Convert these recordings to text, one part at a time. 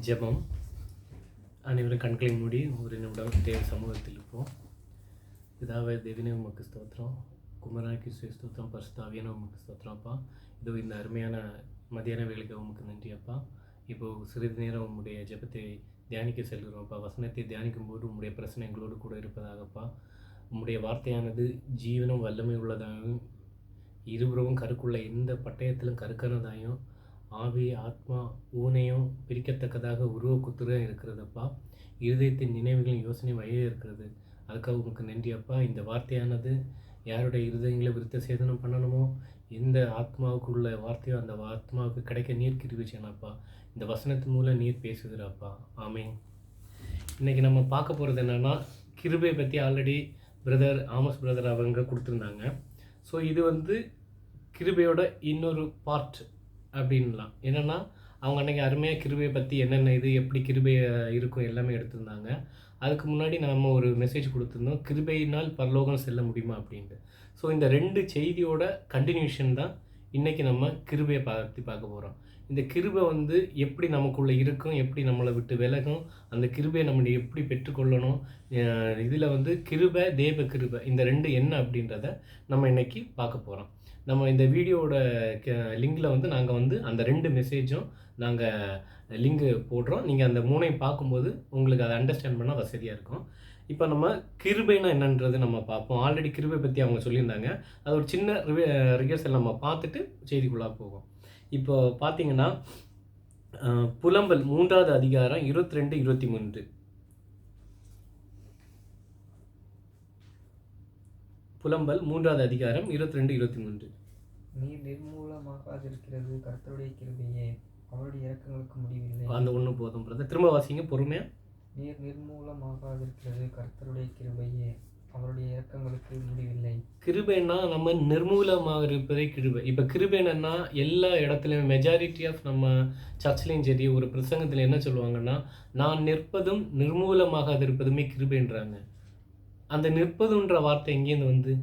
ஜெபம். அனைவரும் கண்களை மூடி ஒரு நிமிடம் தேவ சமூகத்தில் இருப்போம். பிதாவே தேவனே உமக்கு ஸ்தோத்திரம், குமாரனுக்கு ஸ்தோத்திரம், பரிசுத்தாவியான உமக்கு ஸ்தோத்திரம் அப்பா. இதோ இந்த அருமையான மதியான வேலைக்கு உமக்கு நன்றி அப்பா. இப்போது சிறிது நேரம் உம்முடைய ஜெபத்தை தியானிக்க செல்கிறோம் அப்பா. வசனத்தை தியானிக்கும் போது உம்முடைய பிரச்சனை எங்களோடு கூட இருப்பதாகப்பா. உம்முடைய வார்த்தையானது ஜீவனும் வல்லமை உள்ளதாகவும் இருபுறமும் கருக்குள்ள எந்த பட்டயத்திலும் கருக்கானதாயும் ஆவி ஆத்மா ஊனையும் பிரிக்கத்தக்கதாக உருவக்குத்துறையாக இருக்கிறதப்பா. இருதயத்தின் நினைவுகளின் யோசனை வழியே இருக்கிறது. அதுக்காக உங்களுக்கு நன்றி அப்பா. இந்த வார்த்தையானது யாருடைய இருதயங்களை விருத்த சேதனம் பண்ணணுமோ, எந்த ஆத்மாவுக்கு உள்ள வார்த்தையோ அந்த ஆத்மாவுக்கு கிடைக்க நீர் கிருபை செய்யணப்பா. இந்த வசனத்தின் மூலம் நீர் பேசுகிறாப்பா. ஆமேன். இன்றைக்கி நம்ம பார்க்க போகிறது என்னென்னா, கிருபையை பற்றி ஆல்ரெடி ஆமஸ் பிரதர் அவங்க கொடுத்துருந்தாங்க. ஸோ இது கிருபையோட இன்னொரு பார்ட் அப்படின்லாம். என்னென்னா, அவங்க அன்றைக்கி அருமையாக கிருபையை பற்றி என்னென்ன இது எப்படி கிருபையை இருக்கும் எல்லாமே எடுத்திருந்தாங்க. அதுக்கு முன்னாடி நம்ம ஒரு மெசேஜ் கொடுத்துருந்தோம், கிருபையினால் பரலோகம் செல்ல முடியுமா அப்படின்ட்டு. ஸோ இந்த 2 செய்தியோட கண்டினியூஷன் தான் இன்றைக்கி நம்ம கிருபையை பற்றி பார்க்க போகிறோம். இந்த கிருபை எப்படி நமக்குள்ளே இருக்கும், எப்படி நம்மளை விட்டு விலகும், அந்த கிருபையை நம்ம எப்படி பெற்றுக்கொள்ளணும், இதில் கிருபை தேவ கிருபை இந்த 2 என்ன அப்படின்றத நம்ம இன்றைக்கி பார்க்க போகிறோம். நம்ம இந்த வீடியோவோட லிங்கில் நாங்கள் அந்த 2 மெசேஜும் நாங்கள் லிங்கு போடுறோம். நீங்கள் அந்த 3ஐயும் பார்க்கும்போது உங்களுக்கு அதை அண்டர்ஸ்டாண்ட் பண்ணால் வசதியாக இருக்கும். இப்போ நம்ம கிருபைனா என்னன்றது நம்ம பார்ப்போம். ஆல்ரெடி கிருபை பற்றி அவங்க சொல்லியிருந்தாங்க. அது ஒரு சின்ன ரிஹர்சல் நம்ம பார்த்துட்டு செய்திக்குள்ளாக போவோம். இப்போ பார்த்தீங்கன்னா, புலம்பல் 3வது அதிகாரம் 22-23. புலம்பல் 3வது அதிகாரம் 22-23. நீர் நிர்மூலமாகாதிருக்கிறது கர்த்தருடைய கிருபையே, அவருடைய இரக்கங்களுக்கு முடிவில்லை. அந்த ஒன்று போதும் பிரதர், திரும்ப வாசிங்க பொறுமையாக. நீர் நிர்மூலமாகாதிருக்கிறது கர்த்தருடைய கிருபையே, அவருடைய இரக்கங்களுக்கு முடிவில்லை. கிருபைன்னா நம்ம நிர்மூலமாக இருப்பதே கிருபை. இப்போ கிருபை என்னன்னா, எல்லா இடத்துலையும் மெஜாரிட்டி ஆஃப் நம்ம சர்ச்லேயும் சரி, ஒரு பிரசங்கத்தில் என்ன சொல்லுவாங்கன்னா, நான் நிற்பதும் நிர்மூலமாகாது இருப்பதுமே கிருபைன்றாங்க. அந்த நிற்பதுன்ற வார்த்தை எங்கேருந்து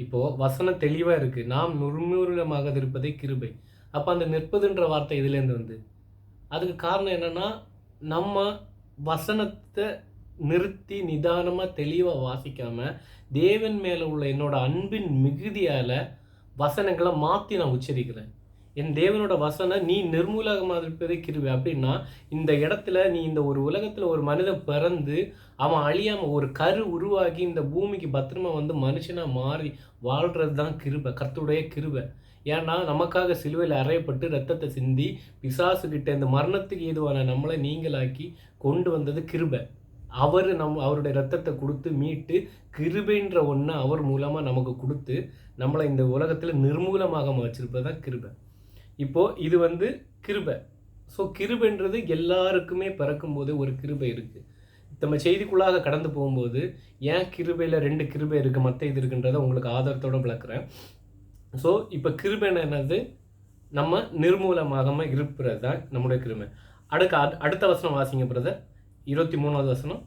இப்போது வசனம் தெளிவாக இருக்குது, நாம் நிர்மூலமாக இருப்பதே கிருபை. அப்போ அந்த நிற்பதுன்ற வார்த்தை இதுலேருந்து அதுக்கு காரணம் என்னென்னா, நம்ம வசனத்தை நிறுத்தி நிதானமாக தெளிவாக வாசிக்காமல் தேவன் மேலே உள்ள என்னோட அன்பின் மிகுதியால் வசனங்களை மாற்றி நான் உச்சரிக்கிறேன். என் தேவனோட வசனம் நீ நிர்மூலமாக இருப்பதே கிருபை அப்படின்னா, இந்த இடத்துல நீ இந்த ஒரு உலகத்தில் ஒரு மனிதன் பிறந்து அவன் அழியாமல் ஒரு கரு உருவாகி இந்த பூமிக்கு பத்திரமா மனுஷனாக மாறி வாழ்கிறது தான் கிருபை, கர்த்தருடைய கிருபை. ஏன்னா நமக்காக சிலுவையில் அறையப்பட்டு ரத்தத்தை சிந்தி பிசாசுகிட்ட இந்த மரணத்துக்கு ஏதுவான நம்மளை நீங்களாக்கி கொண்டு வந்தது கிருபை. அவருடைய ரத்தத்தை கொடுத்து மீட்டு கிருபைன்ற ஒன்று அவர் மூலமாக நமக்கு கொடுத்து நம்மளை இந்த உலகத்தில் நிர்மூலமாக வச்சிருப்பது தான் கிருபை. இப்போது இது கிருபை. ஸோ கிருபைன்றது எல்லாருக்குமே பிறக்கும்போது ஒரு கிருபை இருக்குது. நம்ம செய்திக்குள்ளாக கடந்து போகும்போது ஏன் கிருபையில் 2 கிருபை இருக்குது, மற்ற இது இருக்குன்றதை உங்களுக்கு ஆதாரத்தோடு விளக்குறேன். ஸோ இப்போ கிருபைன்னு என்னது, நம்ம நிர்மூலமாக இருப்பது தான் நம்முடைய கிருபை. அடுத்த வசனம் வாசிங்க பிரதர், 23வது வசனம்.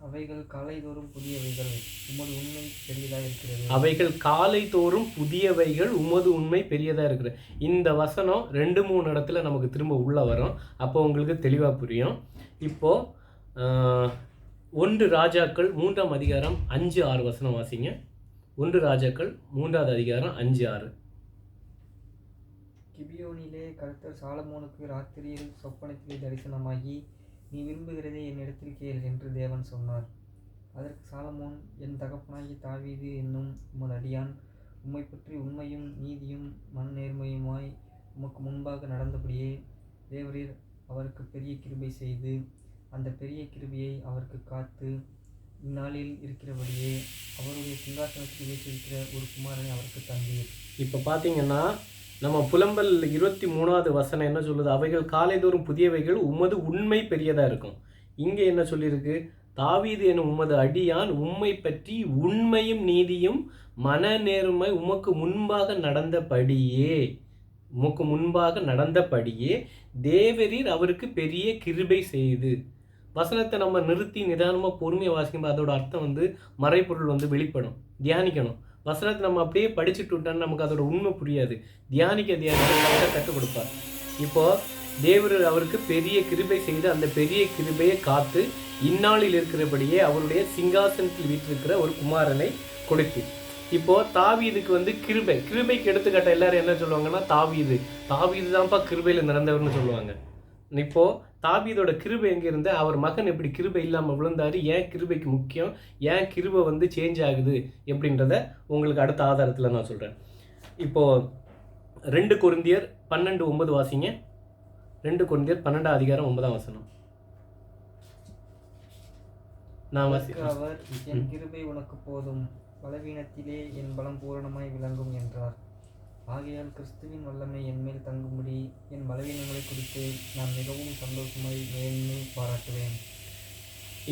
அவைகள் காலைதோறும் புதியவைகள், உமது உண்மை பெரியதாக இருக்கிறது. அவைகள் காலைதோறும் புதியவைகள், உமது உண்மை பெரியதாக இருக்கிறது. இந்த வசனம் 2-3 இடத்துல நமக்கு திரும்ப உள்ளே வரும். அப்போ உங்களுக்கு தெளிவாக புரியும். இப்போது 1 ராஜாக்கள் 3ஆம் அதிகாரம் 5-6 வசனம் வாசிங்க. 1 ராஜாக்கள் 3வது அதிகாரம் 5-6. கிபியோனிலே கர்த்தர் சாலமோனுக்கு ராத்திரியில் சொப்பனத்திலே தரிசனமாகி, நீ விரும்புகிறதே என்னிடத்தில் கேள் என்று தேவன் சொன்னார். அதற்கு சாலமோன், என் தகப்பனாகி தாவீது என்னும் உமது அடியான் உம்மை பற்றி உண்மையும் நீதியும் நேர்மையுமாய் உமக்கு முன்பாக நடந்தபடியே தேவரீர் அவருக்கு பெரிய கிருபை செய்து அந்த பெரிய கிருபையை அவருக்கு காத்து இந்நாளில் இருக்கிறபடியே அவருடைய சிங்காசனத்தில் வீட்டிருக்கிற ஒரு குமாரனை அவருக்கு தந்தீர். இப்போ பார்த்தீங்கன்னா, நம்ம புலம்பல் 23வது வசனம் என்ன சொல்லுது, அவைகள் காலைதோறும் புதியவைகள், உமது உண்மை பெரியதாக இருக்கும். இங்கே என்ன சொல்லியிருக்கு, தாவீது எனும் உமது அடியான் உம்மை பற்றி உண்மையும் நீதியும் நேர்மை உமக்கு முன்பாக நடந்தபடியே தேவரீர் அவருக்கு பெரிய கிருபை செய்து. வசனத்தை நம்ம நிறுத்தி நிதானமாக பொறுமையை வாசிக்கும்போது அதோட அர்த்தம் மறைப்பொருள் வெளிப்படும். தியானிக்கணும். வசனத்தை நம்ம அப்படியே படிச்சுட்டு விட்டோம்னா நமக்கு அதோட உண்மை புரியாது. தியானிக்க கற்றுக் கொடுப்பார். இப்போது தேவர் அவருக்கு பெரிய கிருபை செய்து அந்த பெரிய கிருபையை காத்து இந்நாளில் இருக்கிறபடியே அவருடைய சிங்காசனத்தில் வீட்டிருக்கிற ஒரு குமாரனை கொடுத்து. இப்போ தாவீதுக்கு கிருபைக்கு எடுத்துக்காட்ட எல்லாரும் என்ன சொல்லுவாங்கன்னா, தாவீது தான்ப்பா கிருபையில நிறந்தவர்னு சொல்லுவாங்க. இப்போ தாவீதோட கிருபை எங்க இருந்து, அவர் மகன் எப்படி கிருபை இல்லாமல் விழுந்தாரு, ஏன் கிருபைக்கு முக்கியம், ஏன் கிருபை சேஞ்ச் ஆகுது எப்படின்றத உங்களுக்கு அடுத்த ஆதாரத்தில் நான் சொல்கிறேன். இப்போ 2 கொரிந்தியர் 12:9 வாசிங்க. 2 கொரிந்தியர் 12:9 நான் அவர் என் கிருபை உனக்கு போதும், பலவீனத்திலே என் பலம் பூரணமாய் விளங்கும் என்றார். ஆகையால் கிறிஸ்துவின் வல்லமை என்மேல் தங்கும்படி என் பலவீனங்களை குறித்து நான் மிகவும் சந்தோஷமாய் மேன்மை பாராட்டுவேன்.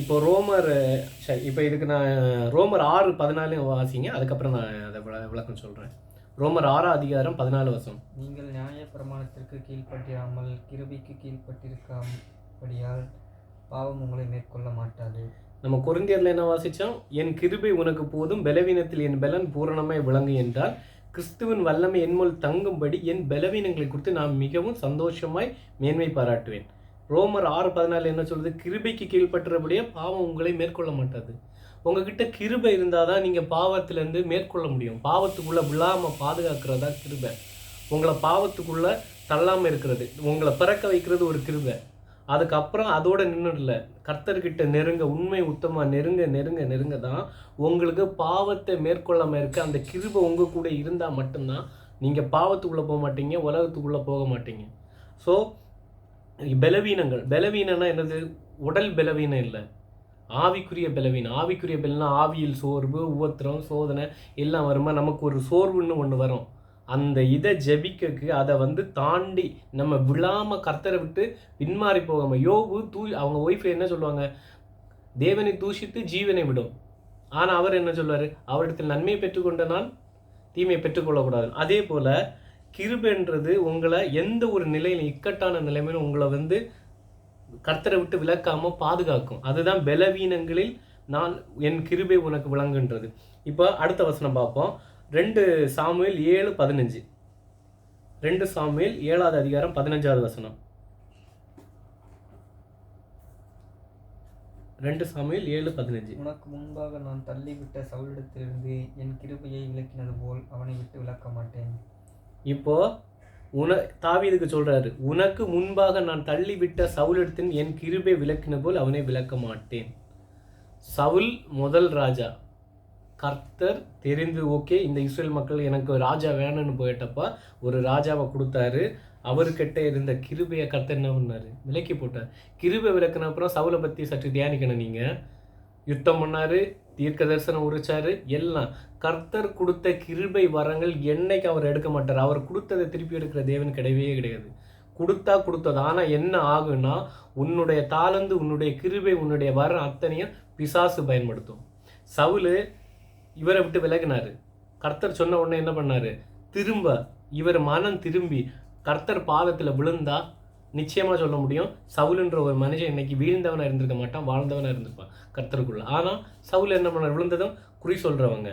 இப்போ இதுக்கு நான் ரோமர் 6:14 வாசிங்க, அதுக்கப்புறம் நான் அதை விளக்கம் சொல்கிறேன். ரோமர் 6:14 நீங்கள் நியாய பிரமாணத்திற்கு கீழ்ப்பட்டிராமல் கிருபைக்கு கீழ்ப்பட்டிருக்காம்படியால் பாவம் உங்களை மேற்கொள்ள மாட்டாது. நம்ம கொரிந்தியர்ல என்ன வாசித்தோம், என் கிருபை உனக்கு போதும், பலவீனத்தில் என் பலன் பூரணமாய் விளங்கு என்றால் கிறிஸ்துவின் வல்லமை என்மேல் தங்கும்படி என் பலவீனங்களை குறித்து நான் மிகவும் சந்தோஷமாய் மேன்மை பாராட்டுவேன். ரோமர் 6:14 என்ன சொல்லுது, கிருபைக்கு கீழ்பற்றபடியே பாவம் உங்களை மேற்கொள்ள மாட்டாது. உங்ககிட்ட கிருபை இருந்தால் தான் நீங்கள் பாவத்திலேருந்து மேற்கொள்ள முடியும். பாவத்துக்குள்ளே விழாமல் பாதுகாக்கிறதா கிருபை. உங்களை பாவத்துக்குள்ளே தள்ளாமல் இருக்கிறது, உங்களை பிறக்க வைக்கிறது ஒரு கிருபை. அதுக்கப்புறம் அதோட நின்றுடல, கர்த்தர்கிட்ட நெருங்க, உண்மை உத்தமாக நெருங்க தான் உங்களுக்கு பாவத்தை மேற்கொள்ளாமல் இருக்க அந்த கிருபை உங்கள் கூட இருந்தால் மட்டும்தான் நீங்கள் பாவத்துக்குள்ளே போக மாட்டீங்க, உலகத்துக்குள்ளே போக மாட்டீங்க. ஸோ பலவீனம்னா என்னது, உடல் பலவீனம் இல்லை, ஆவிக்குரிய பலவீனம். ஆவிக்குரிய பலவீனம் ஆவியில் சோர்வு, உபத்திரம், சோதனை எல்லாம் வருமா, நமக்கு ஒரு சோர்வுன்னு ஒன்று வரும். அந்த இதை ஜெபிக்கக்கு அதை தாண்டி நம்ம விழாமல் கர்த்தரை விட்டு பின்மாறி போகாமல், யோபு அவங்க ஒய்ஃப் என்ன சொல்லுவாங்க, தேவனை தூஷித்து ஜீவனை விடும். ஆனால் அவர் என்ன சொல்வார், அவரிடத்தில் நன்மையை பெற்றுக்கொண்டனால் தீமையை பெற்றுக்கொள்ளக்கூடாது. அதே போல் கிருபைன்றது உங்களை எந்த ஒரு நிலையில், இக்கட்டான நிலைமையிலும் உங்களை கர்த்தரை விட்டு விலக்காமல் பாதுகாக்கும். அதுதான் பலவீனங்களில் நான் என் கிருபை உனக்கு விளங்குன்றது. இப்போ அடுத்த வசனம் பார்ப்போம். 2 சாமுவேல் 7:15. 2 சாமுவேல் 7:15. 2 சாமுவேல் 7:15. உனக்கு முன்பாக நான் தள்ளிவிட்ட சவுலிடத்திலிருந்து என் கிருபையை விலக்கினது போல் அவனை விட்டு விலக்க மாட்டேன். இப்போ தாவீதுக்கு சொல்றாரு, உனக்கு முன்பாக நான் தள்ளிவிட்ட சவுலிடத்தின் என் கிருபை விலக்கினது போல் அவனை விலக்க மாட்டேன். சவுல் முதல் ராஜா, கர்த்தர் தெரிந்து ஓகே இந்த இஸ்ரேல் மக்கள் எனக்கு ராஜா வேணும்னு போயிட்டப்பா ஒரு ராஜாவை கொடுத்தாரு. அவர்கிட்ட இருந்த கிருபையை கர்த்தர் என்ன பண்ணார், விலக்கி போட்டார். கிருபை விலக்கின அப்புறம் சவுலை பற்றி சற்று தியானிக்கணும். நீங்கள் யுத்தம் பண்ணார், தீர்க்க தரிசனம் உரிச்சாரு, எல்லாம் கர்த்தர் கொடுத்த கிருபை வரங்கள் என்னைக்கு அவர் எடுக்க மாட்டார். அவர் கொடுத்ததை திருப்பி எடுக்கிற தேவன் கிடையவே கிடையாது. கொடுத்தது. ஆனால் என்ன ஆகுன்னா, உன்னுடைய தாளந்து, உன்னுடைய கிருபை, உன்னுடைய வரம் அத்தனையும் பிசாசு பயன்படுத்தும். சவுலு இவரை விட்டு விலகினாரு. கர்த்தர் சொன்ன உடனே என்ன பண்ணாரு, திரும்ப இவர் மனம் திரும்பி கர்த்தர் பாதத்தில் விழுந்தா நிச்சயமாக சொல்ல முடியும், சவுலுன்ற ஒரு மனுஷன் இன்னைக்கு வீழ்ந்தவனாக இருந்திருக்க மாட்டான், வாழ்ந்தவனாக இருந்திருப்பான் கர்த்தருக்குள்ள. ஆனால் சவுல் என்ன பண்ணார், விழுந்ததும் குறி சொல்கிறவங்க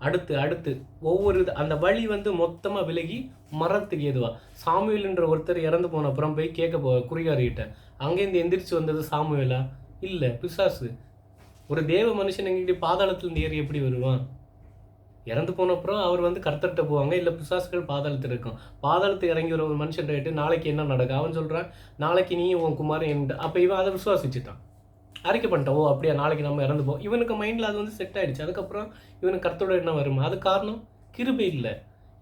அடுத்து ஒவ்வொரு அந்த வழி மொத்தமாக விலகி மரத்துக்கு ஏதுவா. சாமுவேல்ன்ற ஒருத்தர் இறந்து போன அப்புறம் போய் கேட்க குறிகாரிகிட்ட, அங்கேருந்து எந்திரிச்சு வந்தது சாமுவேலா? இல்லை, பிசாசு. ஒரு தேவ மனுஷன் எங்கிட்ட பாதாளத்துலேருந்து ஏறி எப்படி வருவான்? இறந்து போன அப்புறம் அவர் கர்த்தர்கிட்ட போவாங்க, இல்லை பிசாசுகள் பாதாளத்தில் இருக்கும். பாதாளத்தை இறங்கி வர ஒரு மனுஷன் கேட்டு நாளைக்கு என்ன நடக்கும், அவன் சொல்கிறான் நாளைக்கு நீ உன் குமாரன் என்ன. அப்போ இவன் அதை விசுவாசிச்சுட்டான், அறிக்கை பண்ணிட்டான், ஓ அப்படியா நாளைக்கு நம்ம இறந்து போவோம். இவனுக்கு மைண்டில் அது செட் ஆகிடுச்சு. அதுக்கப்புறம் இவனுக்கு கர்த்தரோட என்ன வருமா? அது காரணம் கிருபை இல்லை.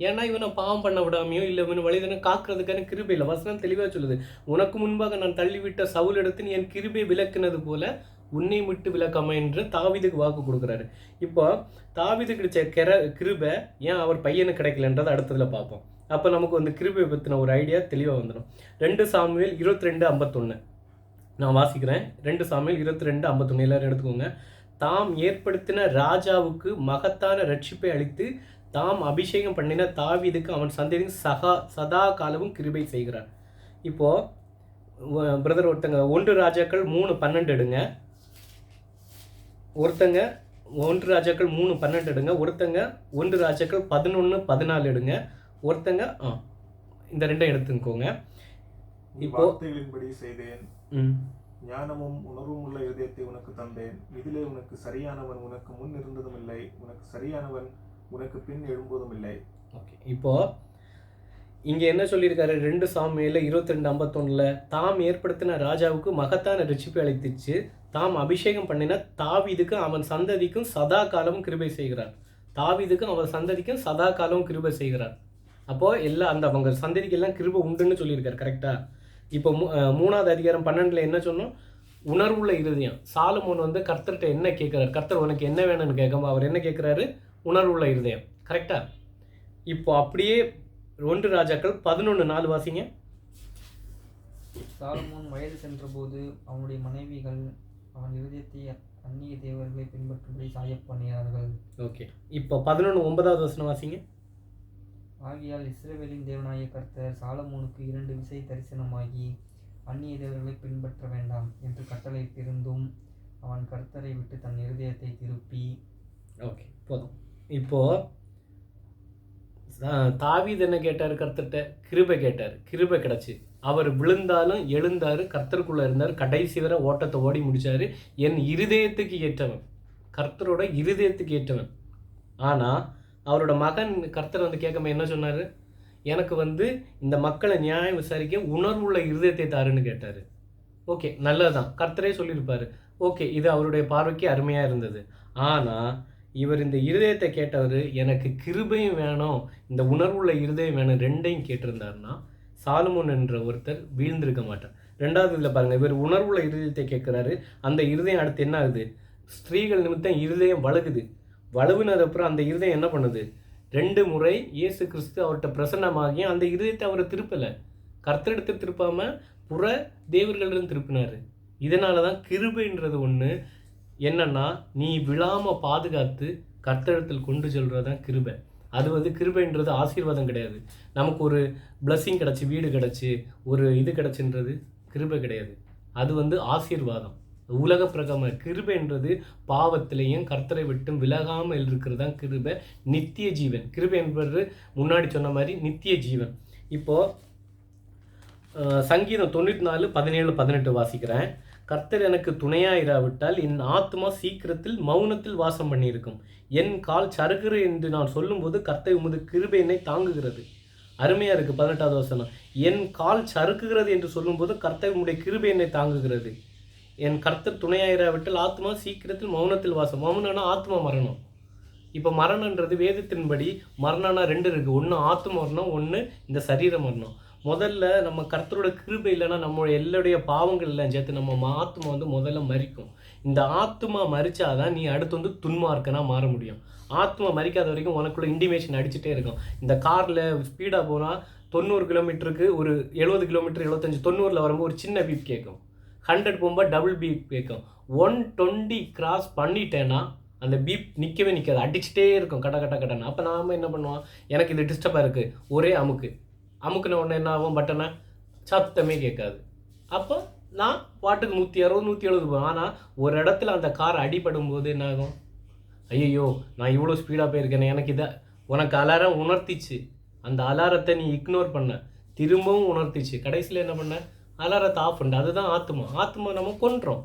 ஏன்னா இவனை பாவம் பண்ண விடாமையோ இல்லை இவனை வழிதனை காக்கிறதுக்கான கிருபை இல்லை. வசனம் தெளிவாக சொல்லுது, உனக்கு முன்பாக நான் தள்ளிவிட்ட சவுல் எடுத்து என் கிருபை விலக்குனது போல உன்னை விட்டு விலக்காம என்று தாவீதுக்கு வாக்கு கொடுக்குறாரு. இப்போ தாவீதுக்கு கிடைச்ச கிருபை ஏன் அவர் பையனுக்கு கிடைக்கலன்றதை அடுத்ததில் பார்ப்போம். அப்போ நமக்கு கிருபை பற்றின ஒரு ஐடியா தெளிவாக வந்துடும். 2 சாமுவேல் 22:51 நான் வாசிக்கிறேன். 2 சாமுவேல் 22:51 எல்லாரும் எடுத்துக்கோங்க. தாம் ஏற்படுத்தின ராஜாவுக்கு மகத்தான ரட்சிப்பை அளித்து தாம் அபிஷேகம் பண்ணின தாவீதுக்கு அவன் சந்ததியின் சதா காலமும் கிருபை செய்கிறார். இப்போது பிரதர் ஒருத்தங்க 1 ராஜாக்கள் 3:12 எடுங்க, ஒருத்தங்க 1 ராஜாக்கள் 3:12 எடுங்க, ஒருத்தங்க 1 ராஜாக்கள் 11:14 எடுங்க, ஒருத்தங்க இந்த 2 எடுத்துக்கோங்க. உன் இப்போ வார்த்தைகளின்படி செய்தேன். ம் ஞானமும் உணர்வும் உள்ள இதயத்தை உனக்கு தந்தேன். இதிலே உனக்கு சரியானவன் உனக்கு முன் இருந்ததும் இல்லை, உனக்கு சரியானவன் உனக்கு பின் எழும்புவதும் இல்லை. ஓகே. இப்போது இங்கே என்ன சொல்லியிருக்காரு? 2 சாமுவேல் 22:51 தாம் ஏற்படுத்தின ராஜாவுக்கு மகத்தான ரட்சிப்பை அளித்துச்சு, தாம் அபிஷேகம் பண்ணின தாவீதுக்கும் அவன் சந்ததிக்கும் சதா காலமும் கிருபை செய்கிறார். தாவீதுக்கும் அவன் சந்ததிக்கும் சதா காலமும் கிருபை செய்கிறார். அப்போது எல்லாம் அந்த அவங்க சந்ததிக்கு எல்லாம் கிருபை உண்டுன்னு சொல்லியிருக்காரு. கரெக்டாக? இப்போ 3வது அதிகாரம் 12 என்ன சொன்னோம்? உணர்வுள்ள இருதயம். சாலமோன் வந்து கர்த்தர்கிட்ட என்ன கேட்குறாரு? கர்த்தர் உனக்கு என்ன வேணும்னு கேட்கும்போது அவர் என்ன கேட்குறாரு? உணர்வுள்ள இருதயம். கரெக்டாக? இப்போ அப்படியே 1 ராஜாக்கள் 11:4 வாசிங்க. சாலமோன் வயது சென்றபோது அவனுடைய மனைவிகள் அவன் இருதயத்தை அந்நிய தேவர்களை பின்பற்றும்படி சாயப் பண்ணினார்கள். ஓகே. இப்போ 11:9 வசனம் வாசிங்க. ஆகையால் இஸ்ரவேலின் தேவனாகிய கர்த்தர் சாலமோனுக்கு 2 விசை தரிசனமாகி அந்நிய தேவர்களை பின்பற்ற வேண்டாம் என்று கட்டளையிட்டிருந்தும் அவன் கர்த்தரை விட்டு தன் இருதயத்தை திருப்பி. ஓகே, போதும். இப்போது தாவீது என்ன கேட்டார்? கர்த்தர்கிட்ட கிருபை கேட்டார். கிருபை கிடச்சி அவர் விழுந்தாலும் எழுந்தார், கர்த்தருக்குள்ளே இருந்தார், கடைசி வரை ஓட்டத்தை ஓடி முடித்தார். என் இருதயத்துக்கு ஏற்றவன், கர்த்தரோட இருதயத்துக்கு ஏற்றவன். ஆனால் அவரோட மகன் கர்த்தர் வந்து கேட்காம என்ன சொன்னார்? எனக்கு வந்து இந்த மக்களை நியாயம் விசாரிக்க உணர்வுள்ள இருதயத்தை தாருன்னு கேட்டார். ஓகே, நல்லதுதான், கர்த்தரே சொல்லியிருப்பார். ஓகே, இது அவருடைய பார்வைக்கு அருமையாக இருந்தது. ஆனால் இவர் இந்த இருதயத்தை கேட்டவர், எனக்கு கிருபையும் வேணும், இந்த உணர்வுள்ள இருதயம் வேணும், ரெண்டையும் கேட்டிருந்தாருன்னா சாலமோன் என்ற ஒருத்தர் வீழ்ந்திருக்க மாட்டார். 2வது இதில் பாருங்கள், இவர் உணர்வுள்ள இருதயத்தை கேட்குறாரு. அந்த இருதயம் அடுத்து என்ன ஆகுது? ஸ்திரீகள் நிமித்தம் இருதயம் வழுகுது. வலுவினதுக்கப்புறம் அந்த இருதயம் என்ன பண்ணுது? 2 முறை இயேசு கிறிஸ்து அவர்கிட்ட பிரசன்னமாகி அந்த இருதயத்தை அவரை திருப்பலை. கர்த்தரிடத்தை திருப்பாமல் புற தேவர்களிடம் திருப்பினார். இதனால தான் கிருபைன்றது ஒன்று என்னன்னா, நீ விழாமல் பாதுகாத்து கர்த்தரிடத்தில் கொண்டு செல்வது தான் கிருபை. அது வந்து கிருபைன்றது ஆசீர்வாதம் கிடையாது. நமக்கு ஒரு பிளஸ்ஸிங் கிடச்சி, வீடு கிடச்சி, ஒரு இது கிடச்சின்றது கிருபை கிடையாது. அது வந்து ஆசீர்வாதம். உலக பிரகம கிருபைன்றது பாவத்திலையும் கர்த்தரை விட்டும் விலகாமல் இருக்கிறது தான் கிருபை, நித்திய ஜீவன். கிருபை என்பது முன்னாடி சொன்ன மாதிரி நித்திய ஜீவன். இப்போது சங்கீதம் 94:17-18 வாசிக்கிறேன். கர்த்தர் எனக்கு துணையாயிராவிட்டால் என் ஆத்மா சீக்கிரத்தில் மௌனத்தில் வாசம் பண்ணியிருக்கும். என் கால் சறுக்குறு என்று நான் சொல்லும்போது கர்த்தர் உமது கிருபை என்னை தாங்குகிறது. அருமையாக இருக்குது. 18வது வசனம், என் கால் சறுக்குகிறது என்று சொல்லும்போது கர்த்தர் உம்முடைய கிருபை என்னை தாங்குகிறது. என் கர்த்தர் துணையாயிராவிட்டால் ஆத்மா சீக்கிரத்தில் மௌனத்தில் வாசம். மௌனம்னா ஆத்மா மரணம். இப்போ மரணன்றது வேதத்தின்படி மரணம்னா 2 இருக்குது. ஒன்று ஆத்ம மரணம், ஒன்று இந்த சரீர மரணம். முதல்ல நம்ம கர்த்தரோட கிருபை இல்லைன்னா நம்மளோட எல்லாருடைய பாவங்கள் எல்லாம் சேர்த்து நம்ம ஆத்மா வந்து முதல்ல மரிக்கும். இந்த ஆத்மா மரிச்சாதான் நீ அடுத்து வந்து துன்மார்க்கனா மாற முடியும். ஆத்மா மரிக்காத வரைக்கும் உனக்குள்ள இன்டிமேஷன் அடிச்சுட்டே இருக்கும். இந்த காரில் ஸ்பீடாக போனால் 90 கிலோமீட்டருக்கு ஒரு 70 கிலோமீட்டர் 75 90 வரும்போது ஒரு சின்ன பீப் கேட்கும். 100 போகும்போது டபுள் பீப் கேட்கும். 120 கிராஸ் பண்ணிட்டேன்னா அந்த பீப் நிற்கவே நிற்காது, அடிச்சுட்டே இருக்கும் கட்ட கட்ட கட்டன்னு. அப்போ நாம் என்ன பண்ணுவோம்? எனக்கு இது டிஸ்டர்பாக இருக்குது, ஒரே அமுக்குன உடனே என்ன ஆகும்? பட்டனை சத்தமே கேட்காது. அப்போ நான் பாட்டுக்கு 160 170 போவேன். ஆனால் ஒரு இடத்துல அந்த கார் அடிபடும் போது என்ன ஆகும்? ஐயோ, நான் இவ்வளோ ஸ்பீடாக போயிருக்கேனே, எனக்கு இதை உனக்கு அலாரம் உணர்த்திச்சு. அந்த அலாரத்தை நீ இக்னோர் பண்ண, திரும்பவும் உணர்த்திச்சு. கடைசியில் என்ன பண்ண? அலாரத்தை ஆஃப் பண்ண. அதுதான் ஆத்மா. ஆத்மா நம்ம கொன்றோம்.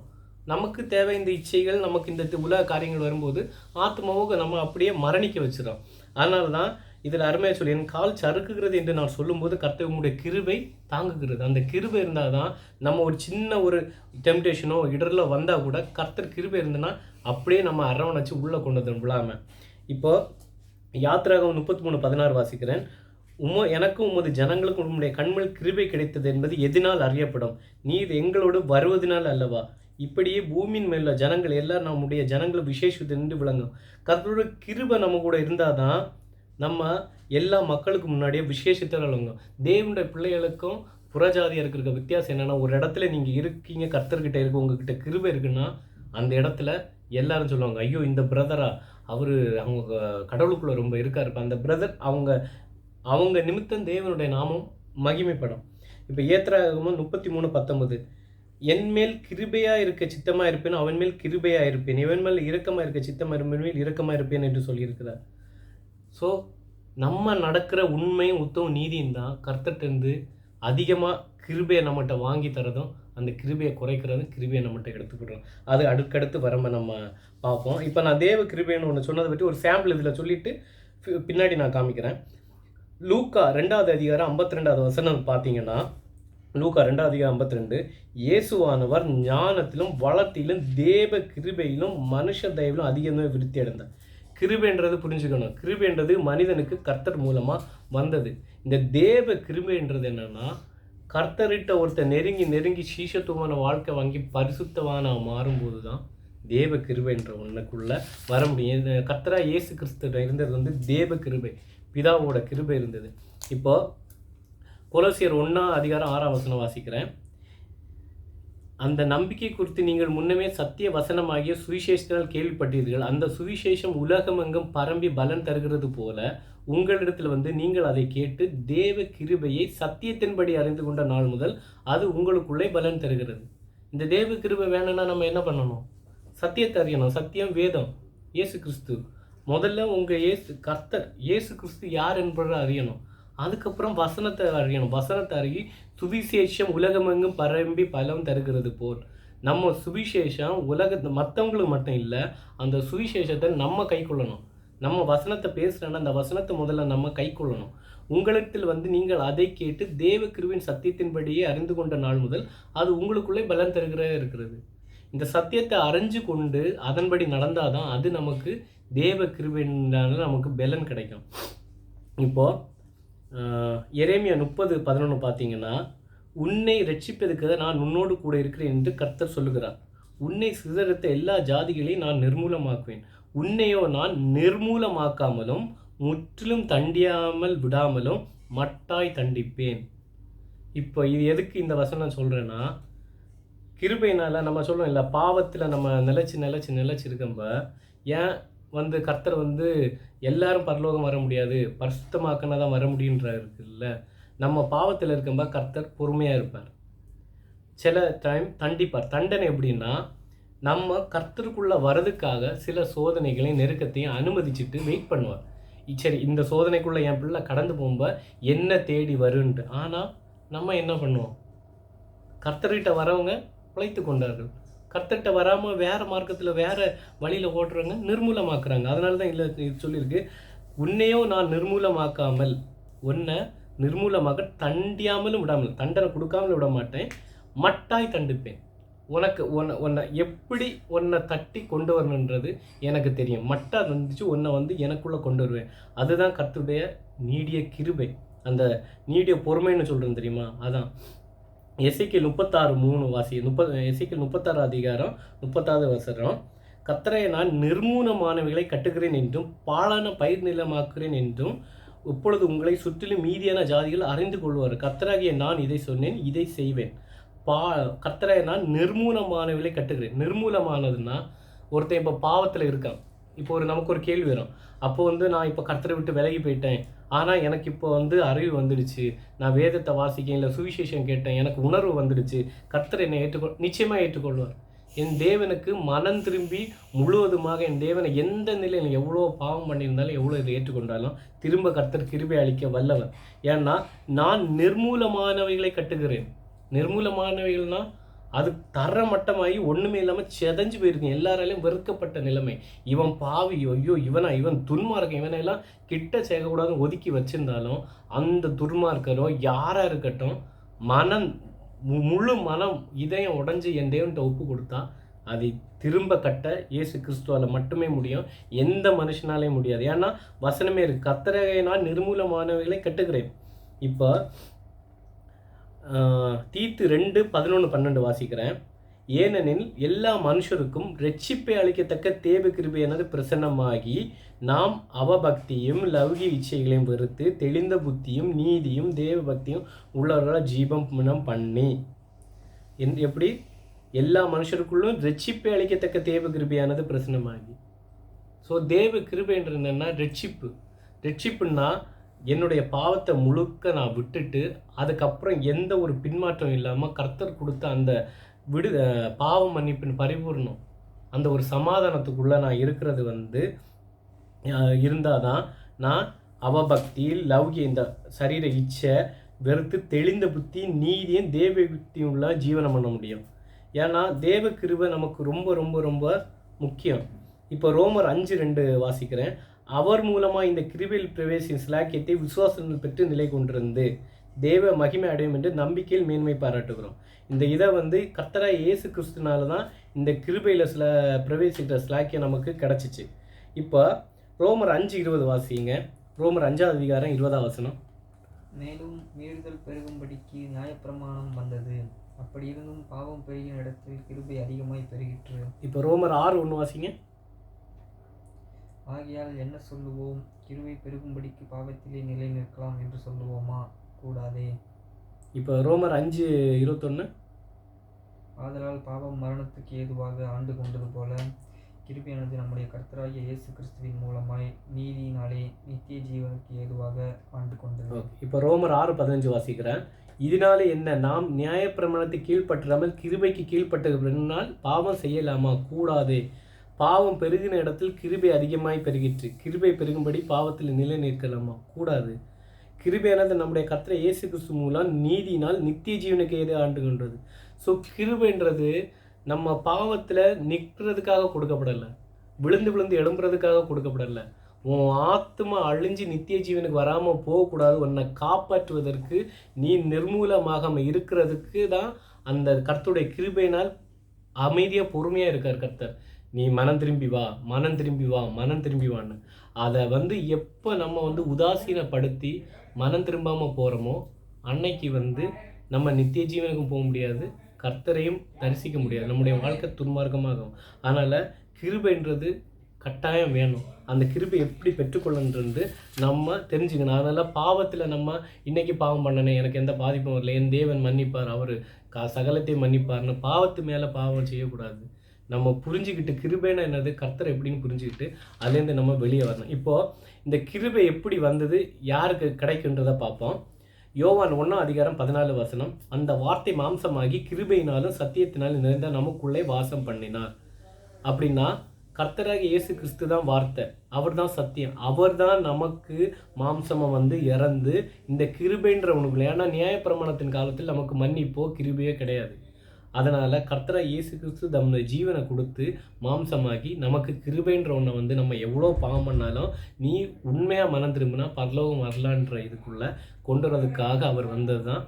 நமக்கு தேவை இந்த இச்சைகள், நமக்கு இந்த உலக காரியங்கள் வரும்போது ஆத்மாவை நம்ம அப்படியே மரணிக்க வச்சிடறோம். அதனால தான் இதில் அருமையாக சொல்லி, என் கால் சறுக்குகிறது என்று நான் சொல்லும்போது கர்த்தர் உங்களுடைய கிருபை தாங்குகிறது. அந்த கிருபை இருந்தால் தான் நம்ம ஒரு சின்ன ஒரு டெம்டேஷனோ இடரில் வந்தால் கூட கர்த்தர் கிருபை இருந்ததுன்னா அப்படியே நம்ம அரவணைச்சு உள்ளே கொண்டு வந்து விழாமல். இப்போது யாத்திராகம் 33:16 வாசிக்கிறேன். எனக்கும் உமது ஜனங்களுக்கும் உம்முடைய கண்மல் கிருபை கிடைத்தது என்பது எதினால் அறியப்படும்? நீர் எங்களோடு வருவதனால் அல்லவா? இப்படியே பூமியின் மேல ஜனங்கள் எல்லாம் நம்முடைய ஜனங்கள் விசேஷத்தை நின்று விளங்கும். கர்த்தரோட கிருபை நம்ம கூட இருந்தால் தான் நம்ம எல்லா மக்களுக்கு முன்னாடியே விசேஷத்தை விளங்கும். தேவனுடைய பிள்ளைகளுக்கும் புறஜாதியாக இருக்கிற வித்தியாசம் என்னென்னா, ஒரு இடத்துல நீங்கள் இருக்கீங்க, கர்த்தர்கிட்ட இருக்கு, உங்ககிட்ட கிருபை இருக்குன்னா அந்த இடத்துல எல்லாரும் சொல்லுவாங்க, ஐயோ இந்த பிரதரா, அவர் அவங்க கடவுளுக்குள்ளே ரொம்ப இருக்காரு. அந்த பிரதர் அவங்க நிமித்தம் தேவனுடைய நாமம் மகிமைப்படும். இப்போ ஏத்திராகமம் 33:19, என்மேல் கிருபையாக இருக்க சித்தமாக இருப்பேன், அவன் மேல் கிருபையாக இருப்பேன், இவன் மேல் இரக்கமாக இருக்க சித்தமாக இருப்பேன், மேல் இரக்கமாக இருப்பேன் என்று சொல்லியிருக்கிறார். ஸோ நம்ம நடக்கிற உண்மையும் உத்தம நீதியும் தான் கர்த்தர்கிட்டருந்து அதிகமாக கிருபையை நம்மகிட்ட வாங்கி தரதும் அந்த கிருபையை குறைக்கிறதும் கிருபையை நம்மகிட்ட எடுத்துக்கிடுறோம். அது அடுக்கடுத்து வரம்ப நம்ம பார்ப்போம். இப்போ நான் தேவ கிருபைன்னு ஒன்று சொன்னதை பற்றி ஒரு சாம்பிள் இதில் சொல்லிவிட்டு பின்னாடி நான் காமிக்கிறேன். லூக்கா 2வது அதிகாரம் 52வது வசனம் பார்த்தீங்கன்னா, லூக்கா 2வது அதிகாரம் 52, இயேசுவானவர் ஞானத்திலும் வளத்திலும் தேவ கிருபையிலும் மனுஷ தயவிலும் அதிகமாக விருத்தி அடைந்தார். கிருபைன்றது புரிஞ்சுக்கணும். கிருபைன்றது மனிதனுக்கு கர்த்தர் மூலமாக வந்தது. இந்த தேவ கிருபைன்றது என்னென்னா, கர்த்தரிட்ட ஒருத்தர் நெருங்கி சீஷத்துவமான வாழ்க்கை வாங்கி பரிசுத்தவான மாறும்போது தான் தேவ கிருபைன்ற ஒன்றுக்குள்ளே வர முடியும். கர்த்தராக இயேசு கிறிஸ்துவிட்ட இருந்தது வந்து தேவ கிருபை, பிதாவோட கிருபை இருந்தது. இப்போ கொலோசியர் 1 அதிகாரம் 6 வசனம் வாசிக்கிறேன். அந்த நம்பிக்கை குறித்து நீங்கள் முன்னமே சத்திய வசனமாகிய சுவிசேஷத்தினால் கேள்விப்பட்டீர்கள். அந்த சுவிசேஷம் உலகமெங்கும் பரம்பி பலன் தருகிறது போல உங்களிடத்தில் வந்து நீங்கள் அதை கேட்டு தேவ கிருபையை சத்தியத்தின்படி அறிந்து கொண்ட நாள் முதல் அது உங்களுக்குள்ளே பலன் தருகிறது. இந்த தேவ கிருபை வேணும்னா நம்ம என்ன பண்ணணும்? சத்தியத்தை அறியணும். சத்தியம் வேதம், இயேசு கிறிஸ்து. முதல்ல உங்கள் கர்த்தர் இயேசு கிறிஸ்து யார் என்பதை அறியணும். அதுக்கப்புறம் வசனத்தை அறியணும். வசனத்தை அறிய சுவிசேஷம் உலகமெங்கும் பரம்பி பலம் தருகிறது போல் நம்ம சுவிசேஷம் மற்றவங்களுக்கு மட்டும் இல்லை, அந்த சுவிசேஷத்தை நம்ம கை கொள்ளணும். நம்ம வசனத்தை பேசுகிறோன்னா அந்த வசனத்தை முதல்ல நம்ம கை கொள்ளணும். உங்களிடத்தில் வந்து நீங்கள் அதை கேட்டு தேவ கிருபையின் சத்தியத்தின்படியே அறிந்து கொண்ட நாள் முதல் அது உங்களுக்குள்ளே பலன் இருக்கிறது. இந்த சத்தியத்தை அறிஞ்சு கொண்டு அதன்படி நடந்தால் தான் அது நமக்கு தேவ கிருபையினால நமக்கு பலன் கிடைக்கும். இப்போது எரேமியா 30:11 பார்த்தீங்கன்னா, உன்னை ரட்சிப்பதற்கு நான் உன்னோடு கூட இருக்கிறேன் என்று கர்த்தர் சொல்லுகிறார். உன்னை சிதறத்த எல்லா ஜாதிகளையும் நான் நிர்மூலமாக்குவேன். உன்னையோ நான் நிர்மூலமாக்காமலும் முற்றிலும் தண்டியாமல் விடாமலும் மட்டாய் தண்டிப்பேன். இப்போ இது எதுக்கு இந்த வசனம் சொல்கிறேன்னா, கிருபையினால் நம்ம சொல்கிறோம் இல்லை, பாவத்தில் நம்ம நிலச்சி இருக்கம்ப ஏன் வந்து கர்த்தர் வந்து எல்லாரும் பரலோகம் வர முடியாது, பரிசுத்தமாக்கினா தான் வர முடியுன்ற இருக்குல்ல. நம்ம பாவத்தில் இருக்கம்ப கர்த்தர் பொறுமையாக இருப்பார். சில டைம் தண்டிப்பார். தண்டனை எப்படின்னா, நம்ம கர்த்தருக்குள்ளே வரதுக்காக சில சோதனைகளையும் நெருக்கத்தையும் அனுமதிச்சுட்டு வெயிட் பண்ணுவார். சரி, இந்த சோதனைக்குள்ளே என் பிள்ளை கடந்து போகும்போது என்ன தேடி வருன்ட்டு. ஆனால் நம்ம என்ன பண்ணுவோம்? கர்த்தர்கிட்ட வரவங்க பிழைத்து கொண்டார்கள். கர்த்தர்கிட்ட வராமல் வேறு மார்க்கத்தில் வேறு வழியில் ஓடுறவங்க நிர்மூலமாக்குறாங்க. அதனால தான் இல்லை இது சொல்லியிருக்கு, உன்னையோ நான் நிர்மூலமாக்காமல், உன்னை நிர்மூலமாக தண்டியாமலும் விடாமல், தண்டனை கொடுக்காமலும் விட மாட்டேன், மட்டாய் தண்டிப்பேன். உன்னை எப்படி உன்னை தட்டி கொண்டு வரணுன்றது எனக்கு தெரியும். மட்டா வந்துச்சு உன்னை வந்து எனக்குள்ளே கொண்டு வருவேன். அதுதான் கர்த்தருடைய நீடிய கிருபை, அந்த நீடிய பொறுமைன்னு சொல்கிறேன் தெரியுமா, அதான். எசேக்கியேல் 36:3 வாசி. எசேக்கியேல் 36 அதிகாரம் 30வது வசனம், கர்த்தரை நான் நிர்மூலமானவைகளை கட்டுகிறேன் என்றும் பாழான பயிர் நிலமாக்குறேன் என்றும் இப்பொழுது உங்களை சுற்றிலும் மீதியான ஜாதிகள் அறிந்து கொள்வார். கர்த்தராகிய நான் இதை சொன்னேன், இதை செய்வேன். கர்த்தரை நான் நிர்மூலமானவைகளை கட்டுகிறேன். நிர்மூலமானதுன்னா, ஒருத்தன் இப்போ பாவத்தில் இருக்கான். இப்போ நமக்கு ஒரு கேள்வி வரும். அப்போ வந்து நான் இப்போ கர்த்தரை விட்டு விலகி போயிட்டேன், ஆனால் எனக்கு இப்போ வந்து அறிவு வந்துடுச்சு, நான் வேதத்தை வாசிக்கேன், இல்லை சுவிசேஷம் கேட்டேன், எனக்கு உணர்வு வந்துடுச்சு, கர்த்தரை என்னை நிச்சயமாக ஏற்றுக்கொள்வார். என் தேவனுக்கு மனம் திரும்பி முழுவதுமாக என் தேவனை எந்த நிலையில் எவ்வளோ பாவம் பண்ணியிருந்தாலும் எவ்வளோ இதை ஏற்றுக்கொண்டாலும் திரும்ப கர்த்தர் கிருபை அளிக்க வல்லவர். ஏன்னா நான் நிர்மூலமானவைகளை கட்டுகிறேன். நிர்மூலமானவைகள்னால் அது தரமட்டமாகி ஒன்றுமே இல்லாமல் செதஞ்சு போயிருக்கு. எல்லாராலையும் வெறுக்கப்பட்ட நிலைமை. இவன் பாவி, ஐயோ இவன் துன்மார்க்கன், இவனையெல்லாம் கிட்ட சேர்க்கக்கூடாதுன்னு ஒதுக்கி வச்சிருந்தாலும் அந்த துன்மார்க்கரோ யாராக இருக்கட்டும், முழு மனம் இதயம் உடஞ்சி என் தேவன்கிட்ட ஒப்பு கொடுத்தா அதை திரும்ப கட்ட இயேசு கிறிஸ்துவால் மட்டுமே முடியும். எந்த மனுஷனாலே முடியாது. ஏன்னா வசனமே இருக்கு, கர்த்தரை நான் நிர்மூலமானவைகளை கட்டுகிறேன். இப்போ தீத்து 2:11-12 வாசிக்கிறேன். ஏனெனில் எல்லா மனுஷருக்கும் ரட்சிப்பை அளிக்கத்தக்க தேவ கிருபையானது பிரசன்னமாகி நாம் அவபக்தியும் லௌகிக இச்சைகளையும் வெறுத்து தெளிந்த புத்தியும் நீதியும் தேவ பக்தியும் உள்ளவர்களால் ஜீவனம் பண்ணி. எப்படி? எல்லா மனுஷருக்குள்ளும் ரட்சிப்பை அளிக்கத்தக்க தேவ கிருபையானது பிரசன்னமாகி. ஸோ தேவ கிருபைன்றது என்னென்னா ரட்சிப்புன்னா என்னுடைய பாவத்தை முழுக்க நான் விட்டுட்டு அதுக்கப்புறம் எந்த ஒரு பின்மாற்றம் இல்லாமல் கர்த்தர் கொடுத்த அந்த பாவ மன்னிப்பின் பரிபூர்ணம், அந்த ஒரு சமாதானத்துக்குள்ளே நான் இருக்கிறது வந்து இருந்தால் தான் நான் அவபக்தி லௌகிய இந்த சரீர இச்சை வெறுத்து தெளிந்த புத்தி நீதியும் தேவ புத்தியும் உள்ள ஜீவனம் பண்ண முடியும். ஏன்னா தேவ கிருபை நமக்கு ரொம்ப ரொம்ப ரொம்ப முக்கியம். இப்போ ரோமர் 5:2 வாசிக்கிறேன். அவர் மூலமாக இந்த கிருபையில் பிரவேசின் சிலாக்கியத்தை விசுவாசங்கள் பெற்று நிலை கொண்டிருந்து தேவ மகிமை அடையும் என்று நம்பிக்கையில் மேன்மை பாராட்டுகிறோம். இந்த இதை கர்த்தராகிய இயேசு கிறிஸ்துனால தான் இந்த கிருபையில் பிரவேசிக்கிற சிலாக்கியம் நமக்கு கிடச்சிச்சு. இப்போ ரோமர் 5:20 வாசிங்க. ரோமர் 5ஆம் அதிகாரம் 20ஆம் வசனம். மேலும் மீறுதல் பெருகும்படிக்கு நியாயப்பிரமாணம் வந்தது, அப்படி இருந்தும் பாவம் பெருகின இடத்தில் கிருபை அதிகமாய் பெருகிற்று. இப்போ ரோமர் 6:1 வாசிங்க. ஆகையால் என்ன சொல்லுவோம்? கிருபை பெருகும்படிக்கு பாவத்திலே நிலை நிற்கலாம் என்று சொல்லுவோமா? கூடாதே. இப்போ ரோமர் 5:21. ஆதலால் பாவம் மரணத்துக்கு ஏதுவாக ஆண்டு கொண்டது போல கிருபையானது நம்முடைய கர்த்தராகிய இயேசு கிறிஸ்துவின் மூலமாய் நீதியினாலே நித்திய ஜீவனுக்கு ஏதுவாக ஆண்டு கொண்டது. இப்போ ரோமர் 6:15 வாசிக்கிறேன். இதனாலே என்ன, நாம் நியாயப்பிரமாணத்தை கீழ்ப்பற்றாமல் கிருபைக்கு கீழ்ப்பட்டனால் பாவம் செய்யலாமா? கூடாதே. பாவம் பெருகின இடத்தில் கிருபை அதிகமாய் பெருகிற்று. கிருபை பெருகும்படி பாவத்தில் நிலை நிற்கலாமா? கூடாது. கிருபையானது நம்முடைய கர்த்தர் இயேசு கிறிஸ்து மூலம் நீதியினால் நித்திய ஜீவனுக்கு ஏது ஆண்டு கொண்டது. ஸோ கிருபைன்றது நம்ம பாவத்தில் நிற்கிறதுக்காக கொடுக்கப்படலை, விழுந்து விழுந்து எழும்புறதுக்காக கொடுக்கப்படலை. உன் ஆத்மா அழிஞ்சு நித்திய ஜீவனுக்கு வராமல் போகக்கூடாது, உன்னை காப்பாற்றுவதற்கு, நீ நிர்மூலமாக இருக்கிறதுக்கு தான் அந்த கர்த்தருடைய கிருபையினால் அமைதியாக பொறுமையாக இருக்கார் கர்த்தர். நீ மனம் திரும்பி வா, மனம் திரும்பி வா, மனம் திரும்பி வான்னு. அதை எப்போ நம்ம உதாசீனப்படுத்தி மனம் திரும்பாமல் போகிறோமோ அன்னைக்கு நம்ம நித்திய ஜீவனுக்கும் போக முடியாது, கர்த்தரையும் தரிசிக்க முடியாது, நம்முடைய வாழ்க்கை துன்மார்க்கமாகும். அதனால் கிருபைன்றது கட்டாயம் வேணும். அந்த கிருபை எப்படி பெற்றுக்கொள்ளன்றது நம்ம தெரிஞ்சுக்கணும். அதனால் பாவத்தில் நம்ம இன்றைக்கி பாவம் பண்ணனே, எனக்கு எந்த பாதிப்பும் வரல, என் தேவன் மன்னிப்பார், அவர் சகலத்தையும் மன்னிப்பார்னு பாவத்து மேலே பாவம் செய்யக்கூடாது. நம்ம புரிஞ்சுக்கிட்டு கிருபைன்னா என்னது, கர்த்தர் எப்படின்னு புரிஞ்சுக்கிட்டு அதுலேருந்து நம்ம வெளியே வரணும். இப்போது இந்த கிருபை எப்படி வந்தது, யாருக்கு கிடைக்குன்றதை பார்ப்போம். யோவான் 1ஆம் அதிகாரம் 14 வசனம். அந்த வார்த்தை மாம்சமாகி கிருபையினாலும் சத்தியத்தினாலும் நிறைந்த நமக்குள்ளே வாசம் பண்ணினார். அப்படின்னா கர்த்தராகிய இயேசு கிறிஸ்து தான் வார்த்தை, அவர் தான் சத்தியம், அவர் தான் நமக்கு மாம்சமாக இறந்து இந்த கிருபைன்ற உணவுகளை. ஏன்னா நியாயப்பிரமாணத்தின் காலத்தில் நமக்கு மன்னிப்போ கிருபையோ கிடையாது. அதனால் கர்த்தராகிய இயேசு கிறிஸ்து தம்முடைய ஜீவனை கொடுத்து மாம்சமாகி நமக்கு கிருபைன்ற ஒன்றை நம்ம எவ்வளோ பாவம் பண்ணாலும் நீ உண்மையாக மனம் திரும்பினா பரலோகம் வரலான்ற இதுக்குள்ளே கொண்டு வரதுக்காக அவர் வந்தது தான்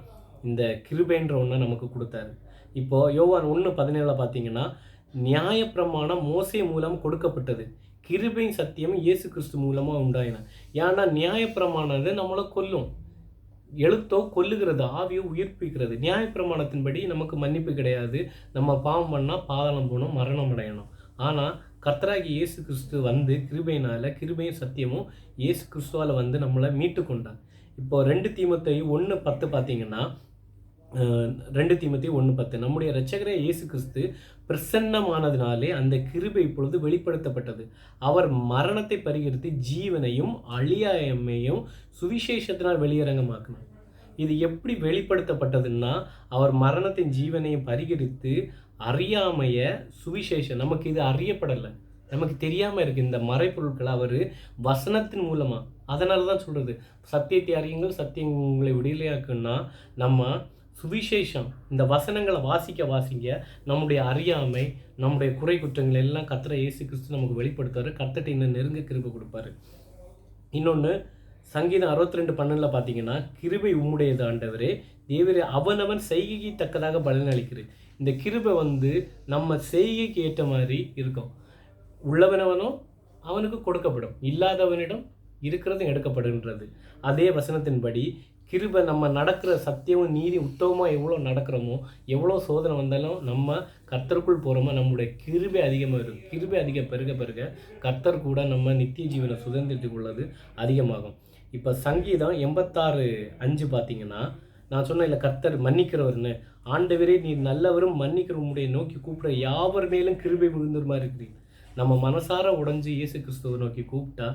இந்த கிருபைன்ற ஒன்றை நமக்கு கொடுத்தாரு. இப்போது யோவான் 1:17 பார்த்தீங்கன்னா, நியாயப்பிரமாணம் மோசே மூலம் கொடுக்கப்பட்டது, கிருபையின் சத்தியம் இயேசு கிறிஸ்து மூலமாக உண்டாயின. ஏன்னா நியாயப்பிரமானது நம்மளை கொல்லும், எழுத்தோ கொல்லுகிறது, ஆவியோ உயிர்ப்பிக்கிறது. நியாயப்பிரமாணத்தின்படி நமக்கு மன்னிப்பு கிடையாது, நம்ம பாவம் பண்ணால் பாதாளம் போகணும், மரணம் அடையணும். ஆனால் கர்த்தராகிய இயேசு கிறிஸ்து கிருபையினால், கிருபையும் சத்தியமும் இயேசு கிறிஸ்துவால் நம்மளை மீட்டு கொண்டார். இப்போது 2 தீமோத்தேயு 1:10 பார்த்தீங்கன்னா, 2 தீமோத்தேயு 1:10 நம்முடைய இரட்சகரே இயேசு கிறிஸ்து பிரசன்னமானதினாலே அந்த கிருபை இப்பொழுது வெளிப்படுத்தப்பட்டது. அவர் மரணத்தை பரிகரித்து ஜீவனையும் அழியாமையும் சுவிசேஷத்தினால் வெளியரங்கமாக்கினார். இது எப்படி வெளிப்படுத்தப்பட்டதுன்னா, அவர் மரணத்தின் ஜீவனையும் பரிகரித்து அறியாமைய சுவிசேஷம், நமக்கு இது அறியப்படலை, நமக்கு தெரியாமல் இருக்குது இந்த மறைப்பொருட்கள் அவர் வசனத்தின் மூலமாக. அதனால தான் சொல்கிறது, சத்தியத்தை அறியுங்கள் சத்தியம் உங்களை விடுதலையாக்குன்னா நம்ம சுவிசேஷம் இந்த வசனங்களை வாசிக்க நம்முடைய அறியாமை, நம்முடைய குறை குற்றங்கள் எல்லாம் கர்த்தர் இயேசு கிறிஸ்து நமக்கு வெளிப்படுத்துவார். கர்த்தர்கிட்ட இன்னும் நெருங்க கிருபை கொடுப்பாரு. இன்னொன்று சங்கீதம் 62:12 பார்த்தீங்கன்னா, கிருபை உம்முடையது ஆண்டவரே தேவரே, அவனவன் செய்கைக்கு தக்கதாக பலனளிக்கிறது. இந்த கிருபை நம்ம செய்கைக்கு ஏற்ற மாதிரி இருக்கும். உள்ளவனவனோ அவனுக்கு கொடுக்கப்படும், இல்லாதவனிடம் இருக்கிறதும் எடுக்கப்படுகின்றது. அதே வசனத்தின்படி கிருபை நம்ம நடக்கிற சத்தியமும் நீதி உத்தமமாக எவ்வளோ நடக்கிறோமோ, எவ்வளோ சோதனை வந்தாலும் நம்ம கர்த்தருக்குள் போகிறோமோ நம்முடைய கிருபை அதிகமாக இருக்கும். கிருபை அதிகம் பெருக கர்த்தர் கூட நம்ம நித்திய ஜீவனை சுதந்திரத்துக்கு உள்ளது அதிகமாகும். இப்போ சங்கீதம் 86:5 பார்த்தீங்கன்னா, நான் சொன்னேன் இல்லை கர்த்தர் மன்னிக்கிறவர்னு, ஆண்டவரே நீர் நல்லவரும் மன்னிக்கிற உம்முடைய நோக்கி கூப்பிட யாவர் மேலும் கிருபை மிகுந்த மாதிரி இருக்கிறீங்க. நம்ம மனசார உடைஞ்சு இயேசு கிறிஸ்துவை நோக்கி கூப்பிட்டா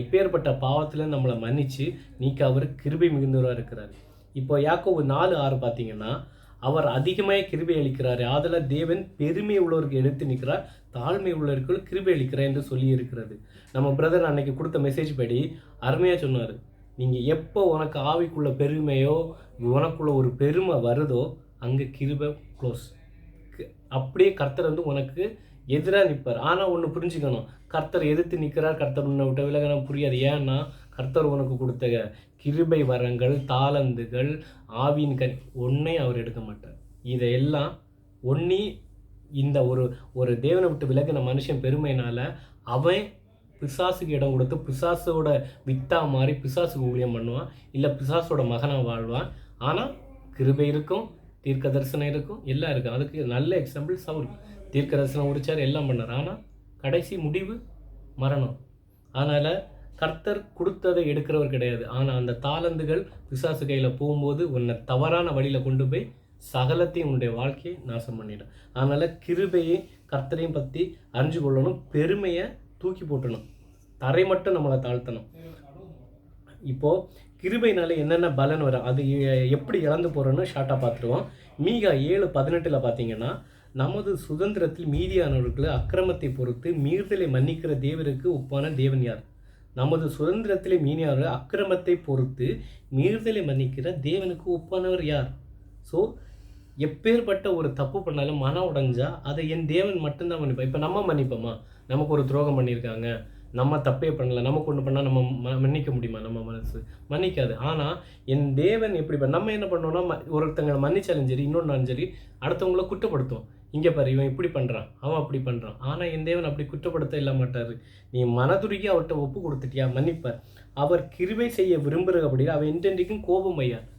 எப்பேற்பட்ட பாவத்தில் நம்மளை மன்னிச்சு நீக்க அவர் கிருபை மிகுந்தவராக இருக்கிறார். இப்போ யாக்கோபு 4:6 பார்த்தீங்கன்னா, அவர் அதிகமாக கிருபை அளிக்கிறார், ஆதலால் தேவன் பெருமை உள்ளவருக்கு எடுத்து நிற்கிறார், தாழ்மை உள்ளவர்கள் கிருபை அளிக்கிறார் என்று சொல்லி இருக்கிறது. நம்ம பிரதர் அன்னைக்கு கொடுத்த மெசேஜ் படி அருமையாக சொன்னார். நீங்கள் எப்போ உனக்கு ஆவிக்குள்ள பெருமையோ உனக்குள்ள ஒரு பெருமை வருதோ அங்கே கிருபை க்ளோஸ். அப்படியே கர்த்தர் வந்து உனக்கு எதிராக நிற்பார். ஆனால் ஒன்று புரிஞ்சுக்கணும், கர்த்தர் எதிர்த்து நிற்கிறார், கர்த்தர் உன்னை விட்ட விலகணும் புரியாது. ஏன்னா கர்த்தர் உனக்கு கொடுத்த கிருபை வரங்கள், தாளந்துகள், ஆவியின் கனி ஒன்றையும் அவர் எடுக்க மாட்டார். இதையெல்லாம் ஒன்றி இந்த ஒரு தேவனை விட்டு விலகின மனுஷன் பெருமையினால் அவன் பிசாசுக்கு இடம் கொடுத்து பிசாசோட வித்தா மாதிரி பிசாசுக்கு ஊழியம் பண்ணுவான், இல்லை பிசாசோட மகனாக வாழ்வான். ஆனால் கிருபை இருக்கும், தீர்க்க தரிசனம் இருக்கும், எல்லாம் இருக்கும். அதுக்கு நல்ல எக்ஸாம்பிள் சவுல். தீர்க்க தரிசனம் உரிச்சார், எல்லாம் பண்ணார். ஆனால் கடைசி முடிவு மரணம். அதனால் கர்த்தர் கொடுத்ததை எடுக்கிறவர் கிடையாது. ஆனால் அந்த தாளந்துகள் பிசாசு கையில் போகும்போது உன்னை தவறான வழியில் கொண்டு போய் சகலத்தையும் உன்னுடைய வாழ்க்கையை நாசம் பண்ணிடும். அதனால் கிருபையை கர்த்தரையும் பற்றி அறிஞ்சு கொள்ளணும், பெருமையை தூக்கி போட்டணும், தரை மட்டும் நம்மளை தாழ்த்தணும். இப்போது கிருபைனால என்னென்ன பலன் வரும், அது எப்படி இழந்து போகிறோன்னு ஷார்ட்டாக பார்த்துருவோம். மீகா 7:18 பார்த்தீங்கன்னா, நமது சுதந்திரத்தில் மீதியானவர்களை அக்கிரமத்தை பொறுத்து மீறுதலை மன்னிக்கிற தேவருக்கு ஒப்பான தேவன் யார்? நமது சுதந்திரத்திலே மீதியானவர்கள் அக்கிரமத்தை பொறுத்து மீறுதலை மன்னிக்கிற தேவனுக்கு ஒப்பானவர் யார்? ஸோ எப்பேற்பட்ட ஒரு தப்பு பண்ணாலும் மனம் உடைஞ்சா அதை என் தேவன் மட்டும்தான் மன்னிப்பான். இப்போ நம்ம மன்னிப்போமா? நமக்கு ஒரு துரோகம் பண்ணியிருக்காங்க, நம்ம தப்பே பண்ணல, நமக்கு ஒன்று பண்ணால் நம்ம மன்னிக்க முடியுமா? நம்ம மனசு மன்னிக்காது. ஆனால் என் தேவன் எப்படி நம்ம என்ன பண்ணோம்னா, ஒருத்தங்களை மன்னிச்சாலும் சரி, இன்னொன்றாலும் சரி, அடுத்தவங்கள குற்றப்படுத்தும். இங்கே பாரு, இவன் இப்படி பண்ணுறான், அவன் அப்படி பண்ணுறான். ஆனால் என் தேவன் அப்படி குற்றப்படுத்த இல்ல மாட்டார். நீ மனதுருகி அவர்கிட்ட ஒப்பு கொடுத்துட்டியா, மன்னிப்பார். அவர் கிருபை செய்ய விரும்புகிறபடி அவன் என்றென்றைக்கும் கோபம் ஐயார்.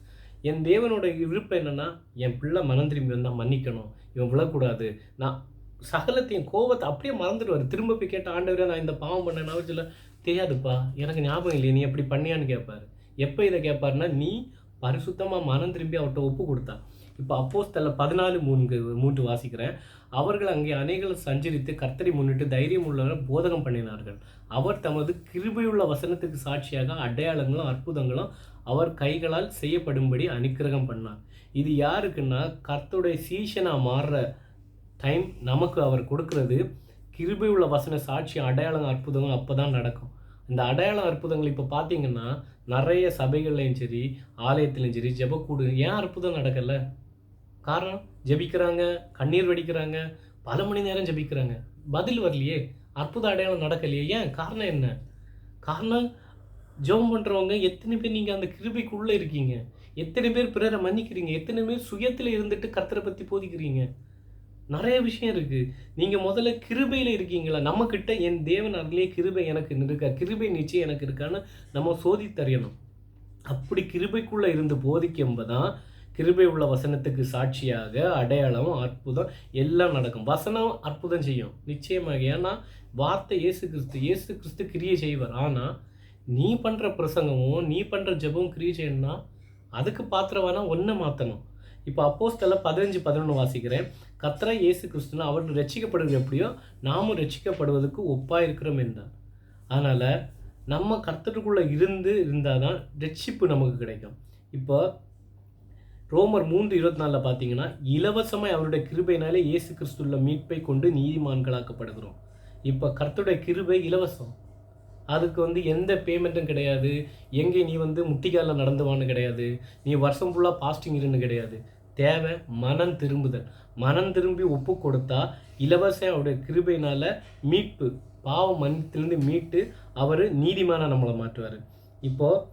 என் தேவனோட விருப்பம் என்னென்னா, என் பிள்ளை மனம் திரும்பி வந்தால் மன்னிக்கணும், இவன் விழக்கூடாது. நான் சகலத்தையும் கோபத்தை அப்படியே மறந்துடுவார். திரும்ப போய் கேட்ட ஆண்டவரே நான் இந்த பாவம் பண்ணேன், நான் சொல்ல தெரியாதுப்பா, எனக்கு ஞாபகம் இல்லையே, நீ எப்படி பண்ணியான்னு கேட்பார். எப்போ இதை கேட்பாருன்னா, நீ பரிசுத்தமாக மனம் திரும்பி அவர்கிட்ட ஒப்பு கொடுத்தா. இப்போ அப்போஸ்தலர் 14:3 வாசிக்கிறேன். அவர்கள் அங்கே அநேகர் சஞ்சரித்து கர்த்தரை முன்னிட்டு தைரியம் உள்ளவர் போதகம் பண்ணினார்கள். அவர் தமது கிருபையுள்ள வசனத்துக்கு சாட்சியாக அடையாளங்களும் அற்புதங்களும் அவர் கைகளால் செய்யப்படும்படி அனுக்கிரகம் பண்ணார். இது யாருக்குன்னா, கர்த்தருடைய சீஷனாக மாறுற டைம் நமக்கு அவர் கொடுக்கறது. கிருபை உள்ள வசன சாட்சி அடையாளம் அற்புதங்கள் அப்போ தான் நடக்கும். இந்த அடையாளம் அற்புதங்கள் இப்போ பார்த்தீங்கன்னா நிறைய சபைகள்லையும் சரி, ஆலயத்துலையும் சரி, ஜெபக்கூடு ஏன் அற்புதம் நடக்கலை? காரணம், ஜெபிக்கிறாங்க, கண்ணீர் வடிக்கிறாங்க, பல மணி நேரம் ஜெபிக்கிறாங்க, பதில் வரலையே, அற்புத அடையாளம் நடக்கலையே. ஏன்? காரணம் என்ன? காரணம், ஜெபம் பண்ணுறவங்க எத்தனை பேர் நீங்கள் அந்த கிருபைக்குள்ளே இருக்கீங்க? எத்தனை பேர் பிறரை மன்னிக்கிறீங்க? எத்தனை பேர் சுயத்தில் இருந்துட்டு கர்த்தரை பற்றி போதிக்கிறீங்க? நிறைய விஷயம் இருக்குது. நீங்கள் முதல்ல கிருபையில் இருக்கீங்களா? நம்மக்கிட்ட என் தேவன் அருளே கிருபை எனக்கு இருக்கா, கிருபை நிச்சயம் எனக்கு இருக்கான்னு நம்ம சோதித்தறியணும். அப்படி கிருபைக்குள்ளே இருந்து போதிக்கும்போது தான் கிருபை உள்ள வசனத்துக்கு சாட்சியாக அடையாளம் அற்புதம் எல்லாம் நடக்கும். வசனம் அற்புதம் செய்யும் நிச்சயமாக. ஏன்னா வார்த்தை இயேசு கிறிஸ்து கிரியை செய்வார். ஆனால் நீ பண்ணுற பிரசங்கமும் நீ பண்ணுற ஜெபமும் கிரியை செய்யணும்னா அதுக்கு பாத்திரவானா ஒன்றை மாற்றணும். இப்போ அப்போஸ்தலர் 15:11 வாசிக்கிறேன். கர்த்தராகிய இயேசு கிறிஸ்துனா அவர்கள் ரட்சிக்கப்படுவது எப்படியோ நாமும் ரட்சிக்கப்படுவதற்கு ஒப்பாக இருக்கிறோம் என்றார். அதனால் நம்ம கர்த்தருக்குள்ளே இருந்தால் தான் ரட்சிப்பு நமக்கு கிடைக்கும். இப்போ ரோமர் 3:24 பார்த்தீங்கன்னா, இலவசமாக அவருடைய கிருபையினாலே இயேசு கிறிஸ்துள்ள மீட்பை கொண்டு நீதிமான்களாக்கப்படுகிறோம். இப்போ கர்த்தருடைய கிருபை இலவசம். அதுக்கு எந்த பேமெண்ட்டும் கிடையாது. எங்கே நீ முட்டிக்காலில் நடந்துவான்னு கிடையாது. நீ வருஷம் ஃபுல்லாக பாஸ்டிங் இருன்னு கிடையாது. தேவை மனம் திரும்புதல். மனம் திரும்பி ஒப்பு கொடுத்தா இலவசம் அவருடைய கிருபையினால் மீட்பு, பாவ மன்னித்திலிருந்து மீட்டு அவர் நீதிமானாக நம்மளை மாற்றுவார். இப்போது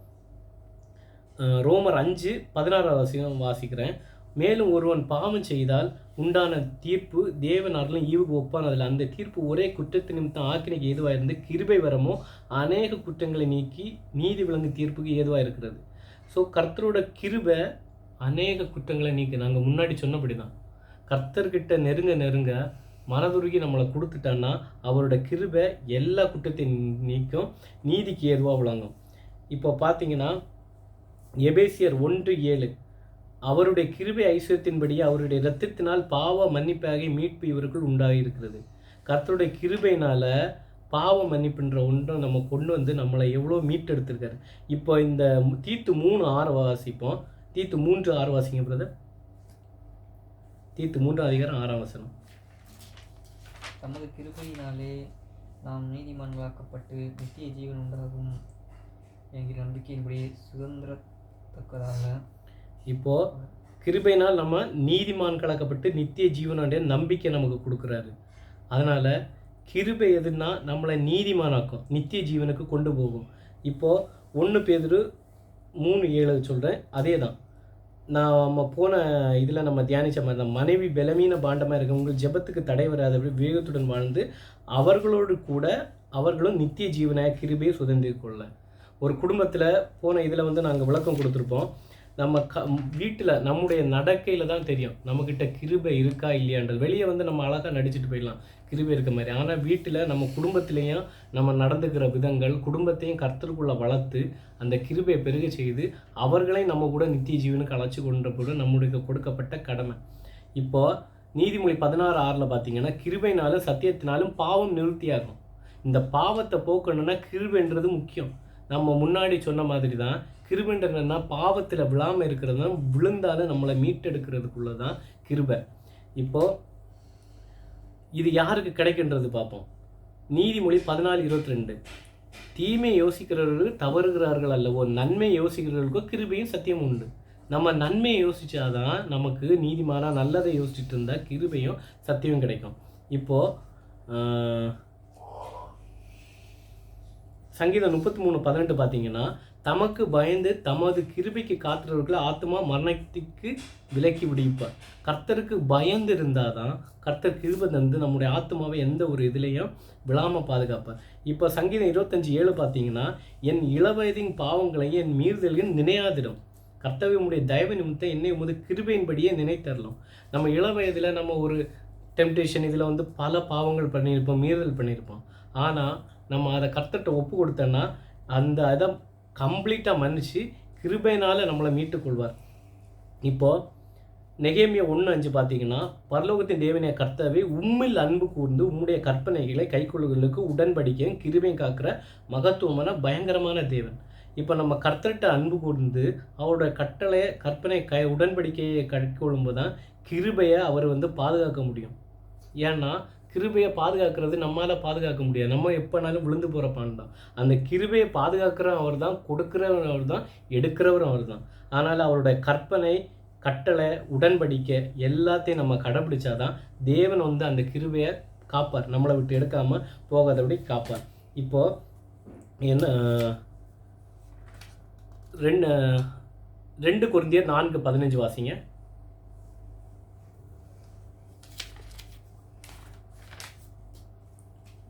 ரோமர் 5:16 வாசிக்கிறேன். மேலும் ஒருவன் பாவம் செய்தால் உண்டான தீர்ப்பு தேவன் அருளும் ஈவுக்கு ஒப்பானதில்லை. அந்த தீர்ப்பு ஒரே குற்றத்தின் நிமித்தம் ஆக்கினைக்கு ஏதுவாக இருந்து கிருபை வரமோ அநேக குற்றங்களை நீக்கி நீதி விளங்கு தீர்ப்புக்கு ஏதுவாக இருக்கிறது. ஸோ கர்த்தரோட கிருபை அநேக குற்றங்களை நீக்கி, நாங்கள் முன்னாடி சொன்னபடி தான் கர்த்தர்கிட்ட நெருங்க மனதுருகி நம்மளை கொடுத்துட்டான்னா அவரோட கிருபை எல்லா குற்றத்தையும் நீக்கும், நீதிக்கு ஏதுவாக விளங்கும். இப்போ பார்த்தீங்கன்னா எபேசியர் 1:7 அவருடைய கிருபை ஐஸ்வர்யத்தின்படி அவருடைய இரத்தத்தினால் பாவ மன்னிப்பாகி மீட்பு இவருக்குள் உண்டாகி இருக்கிறது. கர்த்தருடைய கிருபையினால் பாவ மன்னிப்புன்ற ஒன்றை நம்ம கொண்டு நம்மளை எவ்வளோ மீட்டெடுத்திருக்காரு. இப்போ இந்த தீத்து 3:6 வாசிப்போம். தீத்து 3:6 வாசிங்க பிரதர். தீத்து 3:6 தமது கிருபையினாலே நாம் நீதிமான்களாக்கப்பட்டு நித்திய ஜீவன் உண்டாகும். என்கிற நம்பிக்கையின்படி சுதந்திரத்தக்கதாக. இப்போது கிருபையினால் நம்ம நீதிமான்களாக்கப்பட்டு நித்திய ஜீவனுடைய நம்பிக்கை நமக்கு கொடுக்குறாரு. அதனால் கிருபை எதுன்னா நம்மளை நீதிமானாக்கும், நித்திய ஜீவனுக்கு கொண்டு போகும். இப்போது 1 பேதுரு 3:7 சொல்கிறேன். அதே தான் நம்ம போன இதில் நம்ம தியானித்த மாதிரி தான். மனைவி பலவீன பாண்டமாக இருக்க உங்கள் ஜெபத்துக்கு தடை வராதபடி விவேகத்துடன் வாழ்ந்து அவர்களோடு கூட அவர்களும் நித்திய ஜீவனாய கிருபையை சுதந்திரிக் கொள்ள. ஒரு குடும்பத்தில் போன இதில் வந்து நாங்கள் விளக்கம் கொடுத்துருப்போம். நம்ம வீட்டில் நம்முடைய நடக்கையில் தான் தெரியும் நம்மக்கிட்ட கிருபை இருக்கா இல்லையான்றது. வெளியே வந்து நம்ம அழகாக நடிச்சுட்டு போயிடலாம் கிருபை இருக்க மாதிரி. ஆனால் வீட்டில் நம்ம குடும்பத்திலையும் நம்ம நடந்துக்கிற விதங்கள் குடும்பத்தையும் கர்த்தருக்குள்ளே வளர்த்து அந்த கிருபையை பெருக செய்து அவர்களையும் நம்ம கூட நித்திய ஜீவனுக்கு அழைச்சி கொண்ட போது நம்முடைய கொடுக்கப்பட்ட கடமை. இப்போது நீதிமொழி 16:6 பார்த்தீங்கன்னா கிருபைனாலும் சத்தியத்தினாலும் பாவம் நிவர்த்தியாகும். இந்த பாவத்தை போக்கணுன்னா கிருபைன்றது முக்கியம். நம்ம முன்னாடி சொன்ன மாதிரி தான் கிருபைன்றதுன்னா பாவத்தில் விழாமல் இருக்கிறது தான், விழுந்தாலும் நம்மளை மீட்டெடுக்கிறதுக்குள்ளே தான் கிருபை. இப்போது இது யாருக்கு கிடைக்கின்றது பார்ப்போம். நீதிமொழி 14:22 தீமை யோசிக்கிறவர்கள் தவறுகிறார்கள் அல்லவோ, நன்மை யோசிக்கிறவர்களுக்கோ கிருபையும் சத்தியம் உண்டு. நம்ம நன்மையை யோசித்தாதான் நமக்கு நீதிமானா நல்லதை யோசிச்சுட்டு இருந்தால் கிருபையும் சத்தியம் கிடைக்கும். இப்போது சங்கீதம் 33:18 பார்த்தீங்கன்னா தமக்கு பயந்து தமது கிருபைக்கு காத்துறவர்களை ஆத்மா மரணத்துக்கு விலக்கி விடுவிப்பார். கர்த்தருக்கு பயந்து இருந்தால் தான் கர்த்தர் கிருபை தந்து நம்முடைய ஆத்மாவை எந்த ஒரு இதுலேயும் விழாமல் பாதுகாப்பார். இப்போ சங்கீதம் 25:7 பார்த்தீங்கன்னா என் இளவயதின் பாவங்களையும் என் மீறுதல்கள் நினையாதிடும். கர்த்தவே உம்முடைய தயவு நிமித்தம் என்னை உமது கிருபையின்படியே நினைத்தரலாம். நம்ம இளவயதில் நம்ம ஒரு டெம்டேஷன் இதில் வந்து பல பாவங்கள் பண்ணியிருப்போம், மீறுதல் பண்ணியிருப்போம். ஆனால் நம்ம அதை கர்த்தர்கிட்ட ஒப்பு கொடுத்தோன்னா அந்த அதை கம்ப்ளீட்டாக மன்னிச்சு கிருபையினால் நம்மளை மீட்டுக்கொள்வார். இப்போது நெகேமியா 1:5 பார்த்தீங்கன்னா பரலோகத்தின் தேவனைய கர்த்தாவே உம்மில் அன்பு கூர்ந்து உம்முடைய கற்பனைகளை கைக்கொள்ளுகளுக்கு உடன்படிக்கையும் கிருபையும் காக்கிற மகத்துவமான பயங்கரமான தேவன். இப்போ நம்ம கர்த்தர்கிட்ட அன்பு கூர்ந்து அவருடைய கற்பனை உடன்படிக்கையை கைக்கொள்ளும்போது தான் கிருபையை அவர் வந்து பாதுகாக்க முடியும். ஏன்னா கிருபையை பாதுகாக்கிறது நம்மளால் பாதுகாக்க முடியாது. நம்ம எப்போனாலும் விழுந்து போகிற பான் தான். அந்த கிருபையை பாதுகாக்கிறவன் அவர் தான், கொடுக்குறவன் அவர் தான், எடுக்கிறவரும் அவர் தான். ஆனால் அவருடைய கற்பனை கட்டளை உடன்படிக்கை எல்லாத்தையும் நம்ம கடைப்பிடிச்சாதான் தேவன் வந்து அந்த கிருபையை காப்பார், நம்மளை விட்டு எடுக்காமல் போகாதபடி காப்பார். இப்போது என்ன 2 கொரிந்தியர் 4:15 வாசிங்க.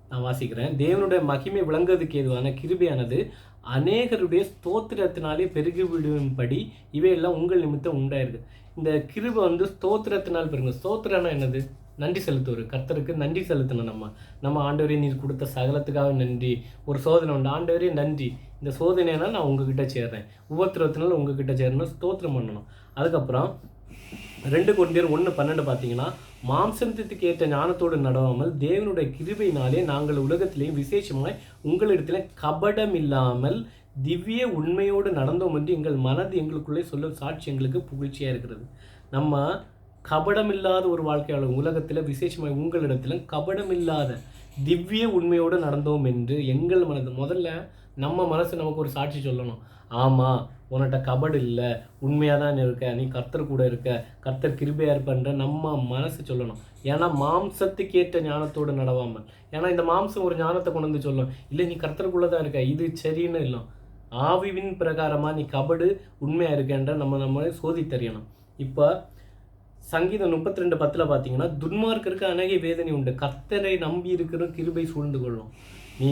நான் வாசிக்கிறேன். தேவனுடைய மகிமை விளங்குவதற்கு ஏதுவான கிருபையானது அநேகருடைய ஸ்தோத்திரத்தினாலே பெருகிவிடும்படி இவையெல்லாம் உங்கள் நிமித்தம் உண்டாயிருக்கு. இந்த கிருபை வந்து ஸ்தோத்திரத்தினால் பெருங்க. ஸ்தோத்திரம்னா என்னது? நன்றி செலுத்துவார். கர்த்தருக்கு நன்றி செலுத்தணும். நம்ம ஆண்டவரே நீர் கொடுத்த சகலத்துக்காக நன்றி. ஒரு சோதனை உண்டு, ஆண்டவரே நன்றி, இந்த சோதனைனா நான் உங்ககிட்ட சேர்றேன், உபத்திரத்தினால உங்ககிட்ட சேரணும், ஸ்தோத்திரம் பண்ணணும். அதுக்கப்புறம் 2 கொரிந்தியர் 1:12 பார்த்தீங்கன்னா மாம்சத்துக்கு ஏற்ற ஞானத்தோடு நடவாமல் தேவனுடைய கிருபையினாலே நாங்கள் உலகத்திலேயும் விசேஷமாய் உங்களிடத்தில் கபடம் இல்லாமல் திவ்ய உண்மையோடு நடந்தோம் என்று எங்கள் மனது எங்களுக்குள்ளே சொல்லும் சாட்சி எங்களுக்கு புகழ்ச்சியாக இருக்கிறது. நம்ம கபடம் இல்லாத ஒரு வாழ்க்கையாளர் உலகத்தில் விசேஷமாய் உங்களிடத்தில் கபடம் இல்லாத திவ்ய உண்மையோடு நடந்தோம் என்று எங்கள் மனது, முதல்ல நம்ம மனசு நமக்கு ஒரு சாட்சி சொல்லணும். ஆமாம், உன்கிட்ட கபடு இல்லை, உண்மையாக தான் இருக்க, நீ கர்த்தர் கூட இருக்க, கர்த்தர் கிருபையாக இருப்பன்ற நம்ம மனசு சொல்லணும். ஏன்னா மாம்சத்துக்கு ஏற்ற ஞானத்தோடு நடவாமல், ஏன்னா இந்த மாம்சம் ஒரு ஞானத்தை கொண்டு வந்து சொல்லும், இல்லை நீ கர்த்தருக்குள்ளே தான் இருக்க, இது சரின்னு இல்லை, ஆவிவின் பிரகாரமாக நீ கபடு உண்மையாக இருக்கன்ற நம்ம சோதித்தறியணும். இப்போ சங்கீதம் 32:10 பார்த்தீங்கன்னா துன்மார்க்கருக்கு அநேக வேதனை உண்டு, கர்த்தரை நம்பி இருக்கிற கிருபை சூழ்ந்து கொள்ளும். நீ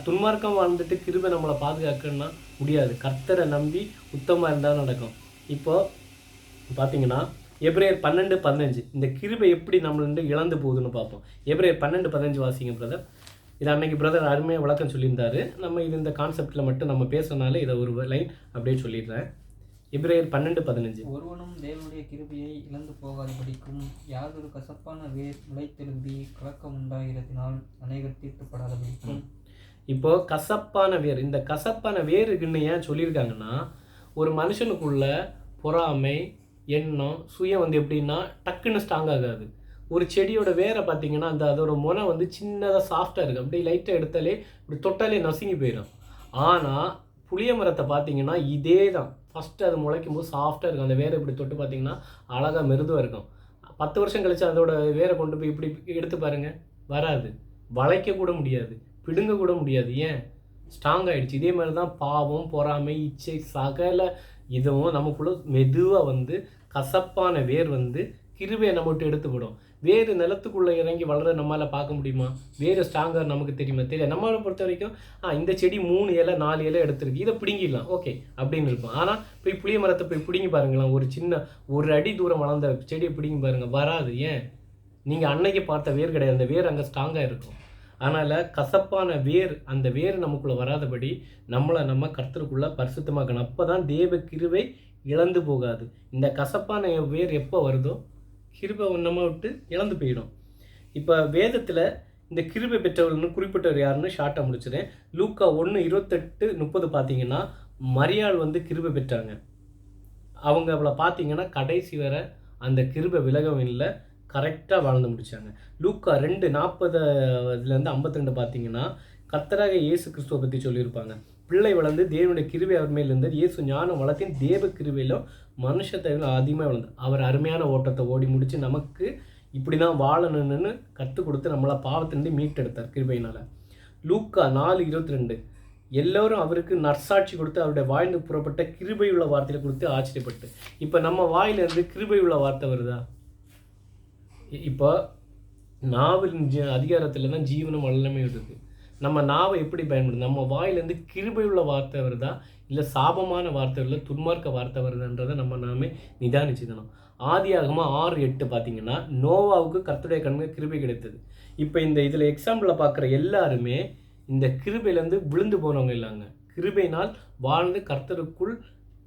துன்மார்க்கம் வாழ்ந்துட்டு கிருபை நம்மளை பாதுகாக்கணும்னா முடியாது. கர்த்தரை நம்பி உத்தமாக இருந்தால் நடக்கும். இப்போது பார்த்தீங்கன்னா எபிரேயர் 12:15 இந்த கிருபை எப்படி நம்மள இழந்து போகுதுன்னு பார்ப்போம். எபிரேயர் 12:15 வாசிங்க பிரதர். இது அன்னைக்கு பிரதர் அருமையாக விளக்கம் சொல்லியிருந்தாரு. நம்ம இது இந்த கான்செப்டில் மட்டும் நம்ம பேசுறதுனால இதை ஒரு லைன் அப்படியே சொல்லிடுறேன். எபிரேயர் 12:15 ஒருவனும் தேவனுடைய கிருபையை இழந்து போகாதபடிக்கும் யாதொரு கசப்பான வேர் முளைத்தெழும்பி கலக்கம் உண்டாகிறதினால் அநேகர் தீர்க்கப்படாதபடிக்கும். இப்போது கசப்பான வேர், இந்த கசப்பான வேருக்குன்னு ஏன் சொல்லியிருக்காங்கன்னா, ஒரு மனுஷனுக்குள்ள பொறாமை எண்ணம் சுயம் வந்து எப்படின்னா டக்குன்னு ஸ்ட்ராங் ஆகாது. ஒரு செடியோட வேரை பார்த்தீங்கன்னா அதோட முனை வந்து சின்னதாக சாஃப்டாக இருக்குது, அப்படியே லைட்டாக எடுத்தாலே இப்படி தொட்டாலே நசுங்கி போயிடும். ஆனால் புளிய மரத்தை பார்த்தீங்கன்னா இதே தான். ஃபஸ்ட்டு அது முளைக்கும் போது சாஃப்டாக இருக்கும். அந்த வேரை இப்படி தொட்டு பார்த்தீங்கன்னா அழகாக மிருதுவாக இருக்கும். 10 வருஷம் கழிச்சு அதோட வேரை கொண்டு போய் இப்படி எடுத்து பாருங்கள், வராது. வளைக்க கூட முடியாது, பிடுங்க கூட முடியாது. ஏன்? ஸ்ட்ராங் ஆகிடுச்சு. இதே மாதிரி தான் பாவம், பொறாமை, இச்சை, சகல இதுவும் நமக்குள்ள மெதுவாக வந்து கசப்பான வேர் வந்து கிருபையை நம்ம விட்டு எடுத்துவிடும். வேறு நிலத்துக்குள்ளே இறங்கி வளர நம்மளால் பார்க்க முடியுமா? வேறு ஸ்ட்ராங்காக நமக்கு தெரியுமா? தெரியாது. நம்மளை பொறுத்த வரைக்கும் இந்த செடி 3 இலை 4 இலை எடுத்துருக்கு, இதை பிடுங்கிடலாம், ஓகே அப்படின்னு இருக்கும். ஆனால் போய் புளிய மரத்தை போய் பிடுங்கி பாருங்களேன், ஒரு சின்ன 1 அடி தூரம் வளர்ந்த செடியை பிடுங்கி பாருங்கள், வராது. ஏன்? நீங்கள் அன்னைக்கு பார்த்த வேர் கிடையாது, அந்த வேர் அங்கே ஸ்ட்ராங்காக இருக்கும். அதனால் கசப்பான வேர், அந்த வேர் நமக்குள்ளே வராதபடி நம்ம கர்த்தருக்குள்ளே பரிசுத்தமாக்கணும். அப்போ தான் தேவ கிருபை இழந்து போகாது. இந்த கசப்பான வேர் எப்போ வருதோ கிருபை நம்ம விட்டு இழந்து போயிடும். இப்போ வேதத்தில் இந்த கிருபை பெற்றவர்கள்னு குறிப்பிட்டவர் யாருன்னு ஷார்ட்டாக முடிச்சிடறேன். லூக்கா 1:28-30 பார்த்தீங்கன்னா மரியாள் வந்து கிருபை பெற்றாங்க. அவங்க அவளை பார்த்தீங்கன்னா கடைசி வரை அந்த கிருபை விலகவும் இல்லை, கரெக்டாக வாழ்ந்து முடித்தாங்க. லூக்கா 2:40-52 பார்த்தீங்கன்னா கர்த்தராக இயேசு கிறிஸ்துவை பற்றி சொல்லியிருப்பாங்க. பிள்ளை வளர்ந்து தேவனுடைய கிருபை அவர் மேல் இருந்தது, இயேசு ஞானம் வளர்த்தின் தேவ கிருபையிலும் மனுஷ தேவையிலும் அதிகமாக வளர்ந்தார். அவர் அருமையான ஓட்டத்தை ஓடி முடித்து நமக்கு இப்படி தான் வாழணும்னு கற்றுக் கொடுத்து நம்மளை பாவத்திலிருந்து மீட்டெடுத்தார் கிருபையினால். லூக்கா 4:22 எல்லோரும் அவருக்கு நற்சாட்சி கொடுத்து அவருடைய வாய்ந்து புறப்பட்ட கிருபை உள்ள வார்த்தையில் கொடுத்து ஆச்சரியப்பட்டு. இப்போ நம்ம வாயிலிருந்து கிருபை உள்ள வார்த்தை வருதா? இப்போ நாவின் அதிகாரத்தில் தான் ஜீவனம் வல்லமை இருக்குது. நம்ம நாவை எப்படி பயன்படுது? நம்ம வாயிலேருந்து கிருபை உள்ள வார்த்தை வருதா, இல்லை சாபமான வார்த்தை வருதா, துன்மார்க்க வார்த்தை வருதுன்றதை நாமே நிதானிச்சுக்கணும். ஆதியாகமம் 6:8 பார்த்தீங்கன்னா நோவாவுக்கு கர்த்தருடைய கண்ணில் கிருபை கிடைத்தது. இப்போ இதில் எக்ஸாம்பிளில் பார்க்குற எல்லாருமே இந்த கிருபையிலேருந்து விழுந்து போனவங்க இல்லைங்க, கிருபையினால் வாழ்ந்து கர்த்தருக்குள்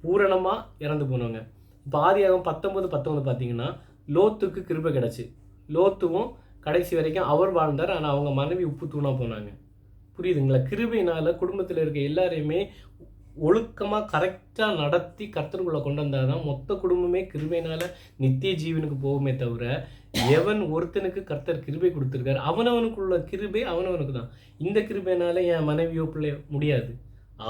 பூரணமாக இறந்து போனவங்க. இப்போ ஆதியாகமம் 19:19 பார்த்தீங்கன்னா லோத்துக்கு கிருபை கிடச்சி, லோத்துவும் கடைசி வரைக்கும் அவர் வாழ்ந்தார், ஆனால் அவங்க மனைவி உப்பு தூணாக போனாங்க. புரியுதுங்களா? கிருபையினால் குடும்பத்தில் இருக்க எல்லாரையுமே ஒழுக்கமாக கரெக்டாக நடத்தி கர்த்தருக்குள்ளே கொண்டு வந்தால் தான் மொத்த குடும்பமே கிருபையினால் நித்திய ஜீவனுக்கு போகுமே தவிர, எவன் ஒருத்தனுக்கு கர்த்தர் கிருபை கொடுத்துருக்காரு அவனவனுக்குள்ள கிருபை அவனவனுக்கு தான். இந்த கிருபையினால் என் மனைவியோ பிள்ளையோ முடியாது.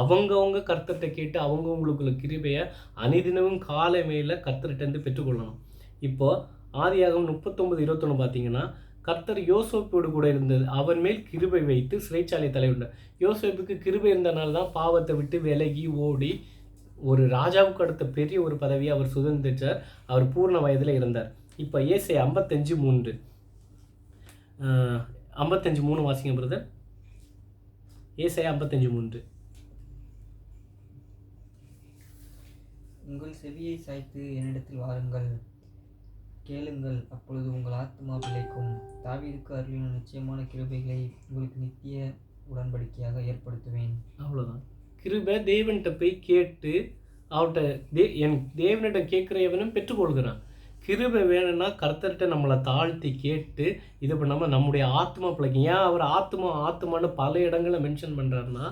அவங்கவுங்க கர்த்தர்கிட்ட கேட்டு அவங்கவுங்களுக்குள்ள கிருபையை அனிதினமும் காலை மேல கர்த்தர்கிட்டேருந்து பெற்றுக்கொள்ளணும். இப்போது ஆதியாகமம் 39:21 பார்த்தீங்கன்னா கர்த்தர் யோசேப்போடு கூட இருந்தது, அவன் மேல் கிருபை வைத்து சிறைச்சாலை தலைவர்ந்தார். யோசேப்புக்கு கிருபை இருந்தனால தான் பாவத்தை விட்டு விலகி ஓடி ஒரு ராஜாவுக்கு அடுத்த பெரிய ஒரு பதவியை அவர் சுதந்திரிச்சார். அவர் பூர்ண வயதில் இருந்தார். இப்போ ஏசாயா 55:3 55:3 வாசிங்க பிரதர். ஏசாயா 55:3. உங்கள் செவியை சாய்த்து என்னிடத்தில் வாருங்கள், கேளுங்கள், அப்பொழுது உங்கள் ஆத்மா பிழைக்கும். தாவீதுக்கு அருளின நிச்சயமான கிருபைகளை உங்களுக்கு நித்திய உடன்படிக்கையாக ஏற்படுத்துவேன். அவ்வளோதான். கிருபை தேவன்கிட்ட போய் கேட்டு அவர்கிட்ட என் தேவனிடம் கேட்குறவனும் பெற்றுக்கொள்கிறான். கிருபை வேணும்னா கர்த்தர்கிட்ட நம்மளை தாழ்த்தி கேட்டு இது பண்ணாமல் நம்முடைய ஆத்மா பிழைக்கும். ஏன் அவர் ஆத்மான்னு பல இடங்களில் மென்ஷன் பண்ணுறாருன்னா,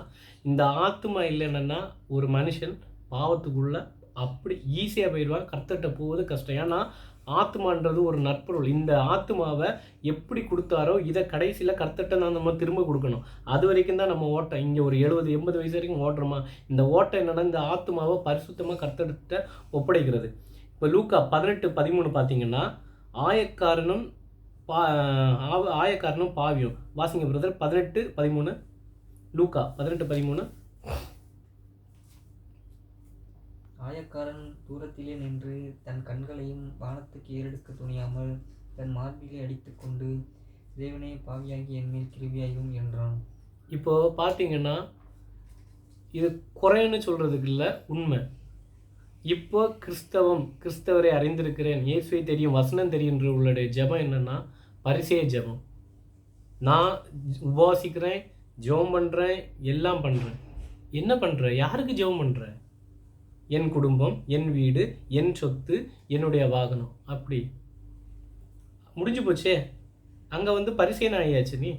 இந்த ஆத்மா இல்லைன்னா ஒரு மனுஷன் பாவத்துக்குள்ளே அப்படி ஈஸியாக போயிடுவான், கர்த்தர்கிட்ட போவது கஷ்டம். ஏன்னா ஆத்மான்றது ஒரு நற்பொருள். இந்த ஆத்மாவை எப்படி கொடுத்தாரோ இதை கடைசியில் கர்த்தர்கிட்ட நம்ம திரும்ப கொடுக்கணும். அது வரைக்கும் தான் நம்ம ஓட்டம். இங்கே ஒரு 70-80 வயசு வரைக்கும் ஓட்டுறோமா? இந்த ஓட்டம் என்னென்னா இந்த ஆத்மாவை பரிசுத்தமாக கர்த்தர்கிட்ட ஒப்படைக்கிறது. இப்போ லூக்கா 18:13 பார்த்தீங்கன்னா ஆயக்காரனும் பாவியும். வாசிங்க பிரதர் 18:13. லூக்கா 18:13. ஆயக்காரன் தூரத்திலே நின்று தன் கண்களையும் வானத்துக்கு ஏறெடுக்க துணியாமல் தன் மார்பிலே அடித்து கொண்டு, தேவனே, பாவியாகி என் மேல் கிருபையாயும் என்றான். இப்போது பார்த்தீங்கன்னா இது குறைன்னு சொல்கிறதுக்கு இல்லை, உண்மை. இப்போ கிறிஸ்தவரை அறிந்திருக்கிறேன், இயேசுவை தெரியும், வசனம் தெரியுன்ற உள்ளடைய ஜெபம் என்னென்னா பரிசேய ஜெபம். நான் உபவாசிக்கிறேன், ஜெபம் பண்ணுறேன், எல்லாம் பண்ணுறேன். என்ன பண்ணுறேன்? யாருக்கு ஜெபம் பண்ணுறேன்? என் குடும்பம், என் வீடு, என் சொத்து, என்னுடைய வாகனம், அப்படி முடிஞ்சு போச்சே. அங்கே பரிசேயன் ஆகியாச்சு. நீ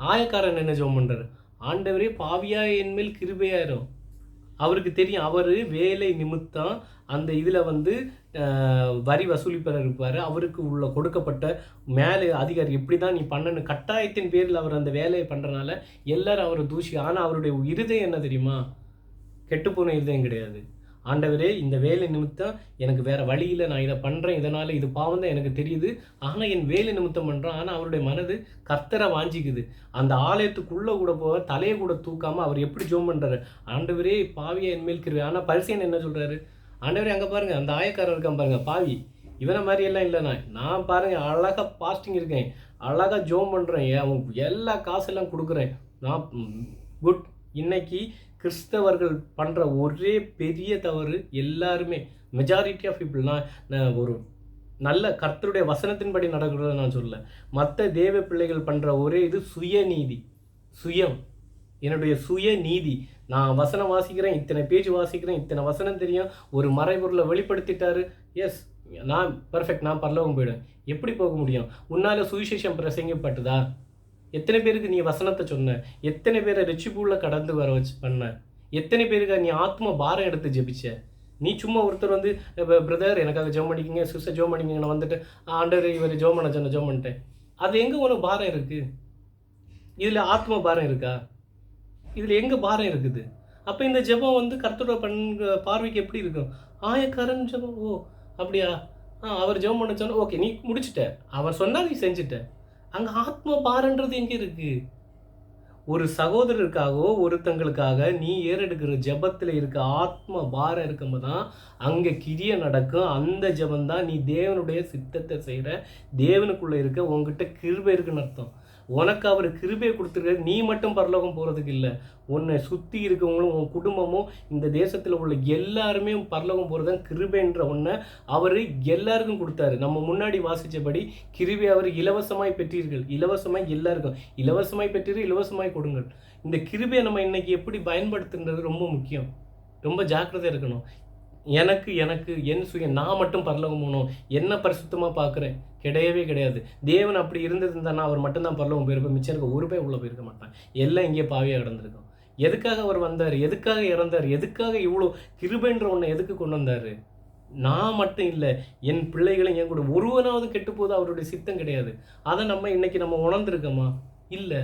ஆயக்காரன் என்ன ஜெபம் பண்ணுறாரு? ஆண்டவரே, பாவியா என் மேல் கிருபையாயிரும். அவருக்கு தெரியும், அவர் வேலை நிமித்தம் அந்த இதில் வரி வசூலிப்பர் இருப்பார். அவருக்கு உள்ள கொடுக்கப்பட்ட மேலே அதிகாரி எப்படி தான் நீ பண்ணணும் கட்டாயத்தின் பேரில் அவர் அந்த வேலையை பண்ணுறனால எல்லாரும் அவரை தூஷி. ஆனால் அவருடைய இருதயம் என்ன தெரியுமா? கெட்டுப்போன இருதயம் கிடையாது. ஆண்டவரே, இந்த வேலை நிமித்தம் எனக்கு வேறு வழி இல்லை, நான் இதை பண்ணுறேன், இதனால் இது பாவம் தான் எனக்கு தெரியுது, ஆனால் என் வேலை நிமித்தம் பண்ணுறேன். ஆனால் அவருடைய மனது கர்த்தரை வாஞ்சிக்குது. அந்த ஆலயத்துக்குள்ளே கூட போக தலையை கூட தூக்காமல் அவர் எப்படி ஜோம் பண்ணுறாரு, ஆண்டவரே பாவியை என் மேல் கிருபை. ஆனால் பரிசேயன் என்ன சொல்கிறாரு, ஆண்டவரே அங்கே பாருங்கள் அந்த ஆயக்காரர் இருக்கான் பாருங்கள் பாவி, இவனை மாதிரியெல்லாம் இல்லை, நான் பாருங்கள் அழகாக பாஸ்டிங் இருக்கேன், அழகாக ஜோம் பண்ணுறேன், அவன் எல்லா காசெல்லாம் கொடுக்குறேன், நான் குட். இன்னைக்கு கிறிஸ்தவர்கள் பண்ணுற ஒரே பெரிய தவறு, எல்லாருமே மெஜாரிட்டி ஆஃப் பீப்புள், நான் ஒரு நல்ல கர்த்தருடைய வசனத்தின்படி நடக்கிறத நான் சொல்ல, மற்ற தேவ பிள்ளைகள் பண்ணுற ஒரே இது சுயநீதி, என்னுடைய சுயநீதி. நான் வசனம் வாசிக்கிறேன், இத்தனை பேஜ் வாசிக்கிறேன், இத்தனை வசனம் தெரியும், ஒரு மறைபொருளை வெளிப்படுத்திட்டாரு, எஸ் நான் பர்ஃபெக்ட், நான் பரலோகம் போயிடுவேன். எப்படி போக முடியும்? உன்னால் சுவிசேஷம் பிரசங்கப்பட்டுதா? எத்தனை பேருக்கு நீ வசனத்தை சொன்ன? எத்தனை பேரை ரட்சிப்புள்ள கடந்து வர வச்சு பண்ண? எத்தனை பேருக்கு நீ ஆத்ம பாரம் எடுத்து ஜெபிச்ச? நீ சும்மா ஒருத்தர் வந்து பிரதர் எனக்காக ஜெபம் பண்ணிக்கிங்க, சிஸ்டர் ஜெபம் பண்ணிக்கிங்க, நான் வந்துட்டு ஆண்டவர் இவர் ஜெபம் பண்ண சொன்ன ஜெபம் பண்ணிட்டேன். அது எங்கே உனக்கு பாரம் இருக்குது? இதில் ஆத்ம பாரம் இருக்கா? இதில் எங்கே பாரம் இருக்குது? அப்போ இந்த ஜெபம் வந்து கர்த்தரோட பார்வைக்கு எப்படி இருக்கும்? ஆயக்காரன் ஜெபம், ஓ அப்படியா, அவர் ஜெபம் பண்ண சொன்ன, ஓகே நீ முடிச்சுட்ட, அவர் சொன்னால் நீ செஞ்சுட்ட. அங்கே ஆத்ம பாரன்றது எங்கே இருக்குது? ஒரு சகோதரருக்காகவோ ஒருத்தங்களுக்காக நீ ஏறெடுக்கிற ஜெபத்தில் இருக்க ஆத்ம பாரம் இருக்கும்போது தான் அங்கே கிரியை நடக்கும். அந்த ஜெபந்தான் நீ தேவனுடைய சித்தத்தை செய்கிற, தேவனுக்குள்ளே இருக்க உங்ககிட்ட கிருபை இருக்குன்னு அர்த்தம். உனக்கு அவர் கிருபையை கொடுத்துருக்க, நீ மட்டும் பரலோகம் போகிறதுக்கு இல்லை, உன்னை சுற்றி இருக்கவங்களும் உன் குடும்பமும் இந்த தேசத்தில் உள்ள எல்லாருமே பரலோகம் போகிறது கிருபைன்ற ஒன்றை அவர் எல்லாருக்கும் கொடுத்தாரு. நம்ம முன்னாடி வாசித்தபடி கிருபை அவர் இலவசமாய் பெற்றீர்கள், இலவசமாய் எல்லாருக்கும் இலவசமாய் பெற்றீர்கள், இலவசமாய் கொடுங்கள். இந்த கிருபையை நம்ம இன்னைக்கு எப்படி பயன்படுத்துன்றது ரொம்ப முக்கியம், ரொம்ப ஜாக்கிரதையாக இருக்கணும். எனக்கு நான் மட்டும் பரலோகம் போகணும், என்ன பரிசுத்தமாக பார்க்குறேன், கிடையவே கிடையாது. தேவன் அப்படி இருந்திருந்தானா அவர் மட்டும்தான் பரலோகம் போயிருப்பேன், மிச்சம் இருக்க ஒரு பேர் உள்ளே போயிருக்க மாட்டான், எல்லாம் இங்கே பாவியாக கிடந்திருக்கும். எதுக்காக அவர் வந்தார், எதுக்காக இறந்தார், எதுக்காக இவ்வளோ கிருபைன்ற ஒன்று எதுக்கு கொண்டு வந்தார்? நான் மட்டும் இல்லை, என் பிள்ளைகளும் என் கூட ஒருவனாவது கெட்டு போது அவருடைய சித்தம் கிடையாது. அதை நம்ம உணர்ந்துருக்கோமா? இல்லை.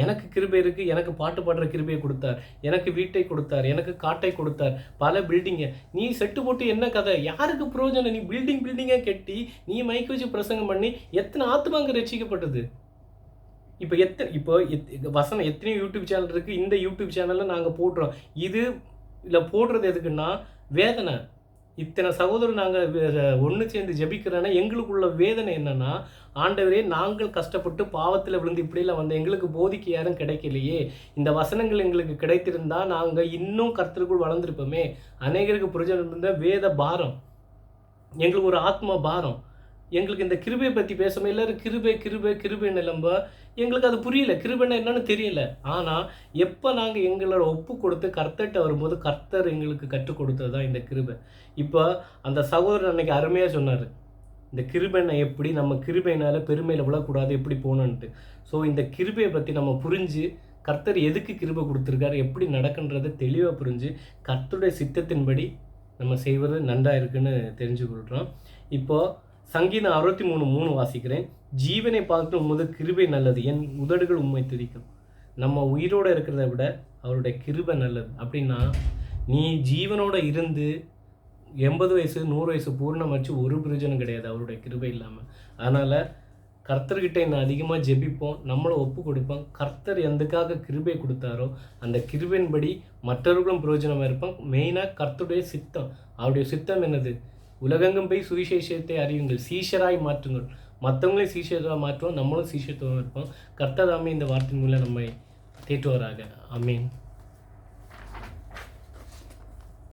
எனக்கு கிருபை இருக்குது, எனக்கு பாட்டு பாடுற கிருபையை கொடுத்தார், எனக்கு வீட்டை கொடுத்தார், எனக்கு காட்டை கொடுத்தார், பல பில்டிங்கை. நீ செட்டு போட்டு என்ன கதை, யாருக்கு பிரயோஜனம்? நீ பில்டிங்காக கட்டி நீ மைக்கு வச்சு பிரசங்கம் பண்ணி எத்தனை ஆத்மாங்க ரட்சிக்கப்பட்டது? இப்போ வசனம் எத்தனையோ யூடியூப் சேனல் இருக்குது, இந்த யூடியூப் சேனலில் நாங்கள் போடுறோம். இதில் போடுறது எதுக்குன்னா வேதனை. இத்தனை சகோதரர் நாங்கள் ஒன்று சேர்ந்து ஜெபிக்கிறேன்னா எங்களுக்குள்ள வேதனை என்னென்னா, ஆண்டவரே நாங்கள் கஷ்டப்பட்டு பாவத்தில் விழுந்து இப்படிலாம் வந்து எங்களுக்கு போதிக்க யாரும் கிடைக்கலையே, இந்த வசனங்கள் எங்களுக்கு கிடைத்திருந்தால் நாங்கள் இன்னும் கர்த்தருக்குள் வளர்ந்துருப்போமே, அநேகருக்கு பிரயோஜனம் இருந்த வேத பாரம், எங்களுக்கு ஒரு ஆத்ம பாரம். எங்களுக்கு இந்த கிருபையை பற்றி பேசாமல் எல்லோரும் கிருபை நிலம்ப எங்களுக்கு அது புரியல, கிருபைன்னா என்னன்னு தெரியல. ஆனால் எப்போ நாங்கள் எங்களோட ஒப்பு கொடுத்து கர்த்தர்கிட்ட வரும்போது கர்த்தர் எங்களுக்கு கற்றுக் கொடுத்தது தான் இந்த கிருபை. இப்போ அந்த சகோதரர் அன்னைக்கு அருமையாக சொன்னார், இந்த கிருபைனை எப்படி நம்ம கிருபையினால் பெருமையில் விழக்கூடாது, எப்படி போகணுன்ட்டு. ஸோ இந்த கிருபையை பற்றி நம்ம புரிஞ்சு கர்த்தர் எதுக்கு கிருபை கொடுத்துருக்காரு, எப்படி நடக்குன்றதை தெளிவாக புரிஞ்சு கர்த்தருடைய சித்தத்தின்படி நம்ம செய்வது நன்றாக இருக்குன்னு தெரிஞ்சுக்கொள்கிறோம். இப்போது சங்கீதம் 63:3 வாசிக்கிறேன். ஜீவனை பார்த்து உமது கிருபை நல்லது, என் உதடுகள் உண்மை துதிக்கும். நம்ம உயிரோடு இருக்கிறத விட அவருடைய கிருபை நல்லது. அப்படின்னா நீ ஜீவனோடு இருந்து 80 வயசு 100 வயசு பூர்ணமாச்சு ஒரு பிரயோஜனம் கிடையாது அவருடைய கிருபை இல்லாமல். அதனால் கர்த்தர்கிட்ட இன்னும் அதிகமாக ஜெபிப்போம், நம்மளை ஒப்பு கொடுப்போம். கர்த்தர் எதுக்காக கிருபை கொடுத்தாரோ அந்த கிருபையின்படி மற்றவர்களும் பிரயோஜனமாக இருப்போம். மெயினாக கர்த்தருடைய சித்தம், அவருடைய சித்தம் என்னது? உலகெங்கும் போய் சுவிசேஷத்தை அறியுங்கள், சீஷராய் மாற்றுங்கள். மற்றவங்களையும் சீஷராக மாற்றுவோம், நம்மளும் சீஷத்துவம் இருப்போம். கர்த்தர் தாமே இந்த வார்த்தையின் மூலம் நம்மை தேற்றுவாராக. ஆமென்.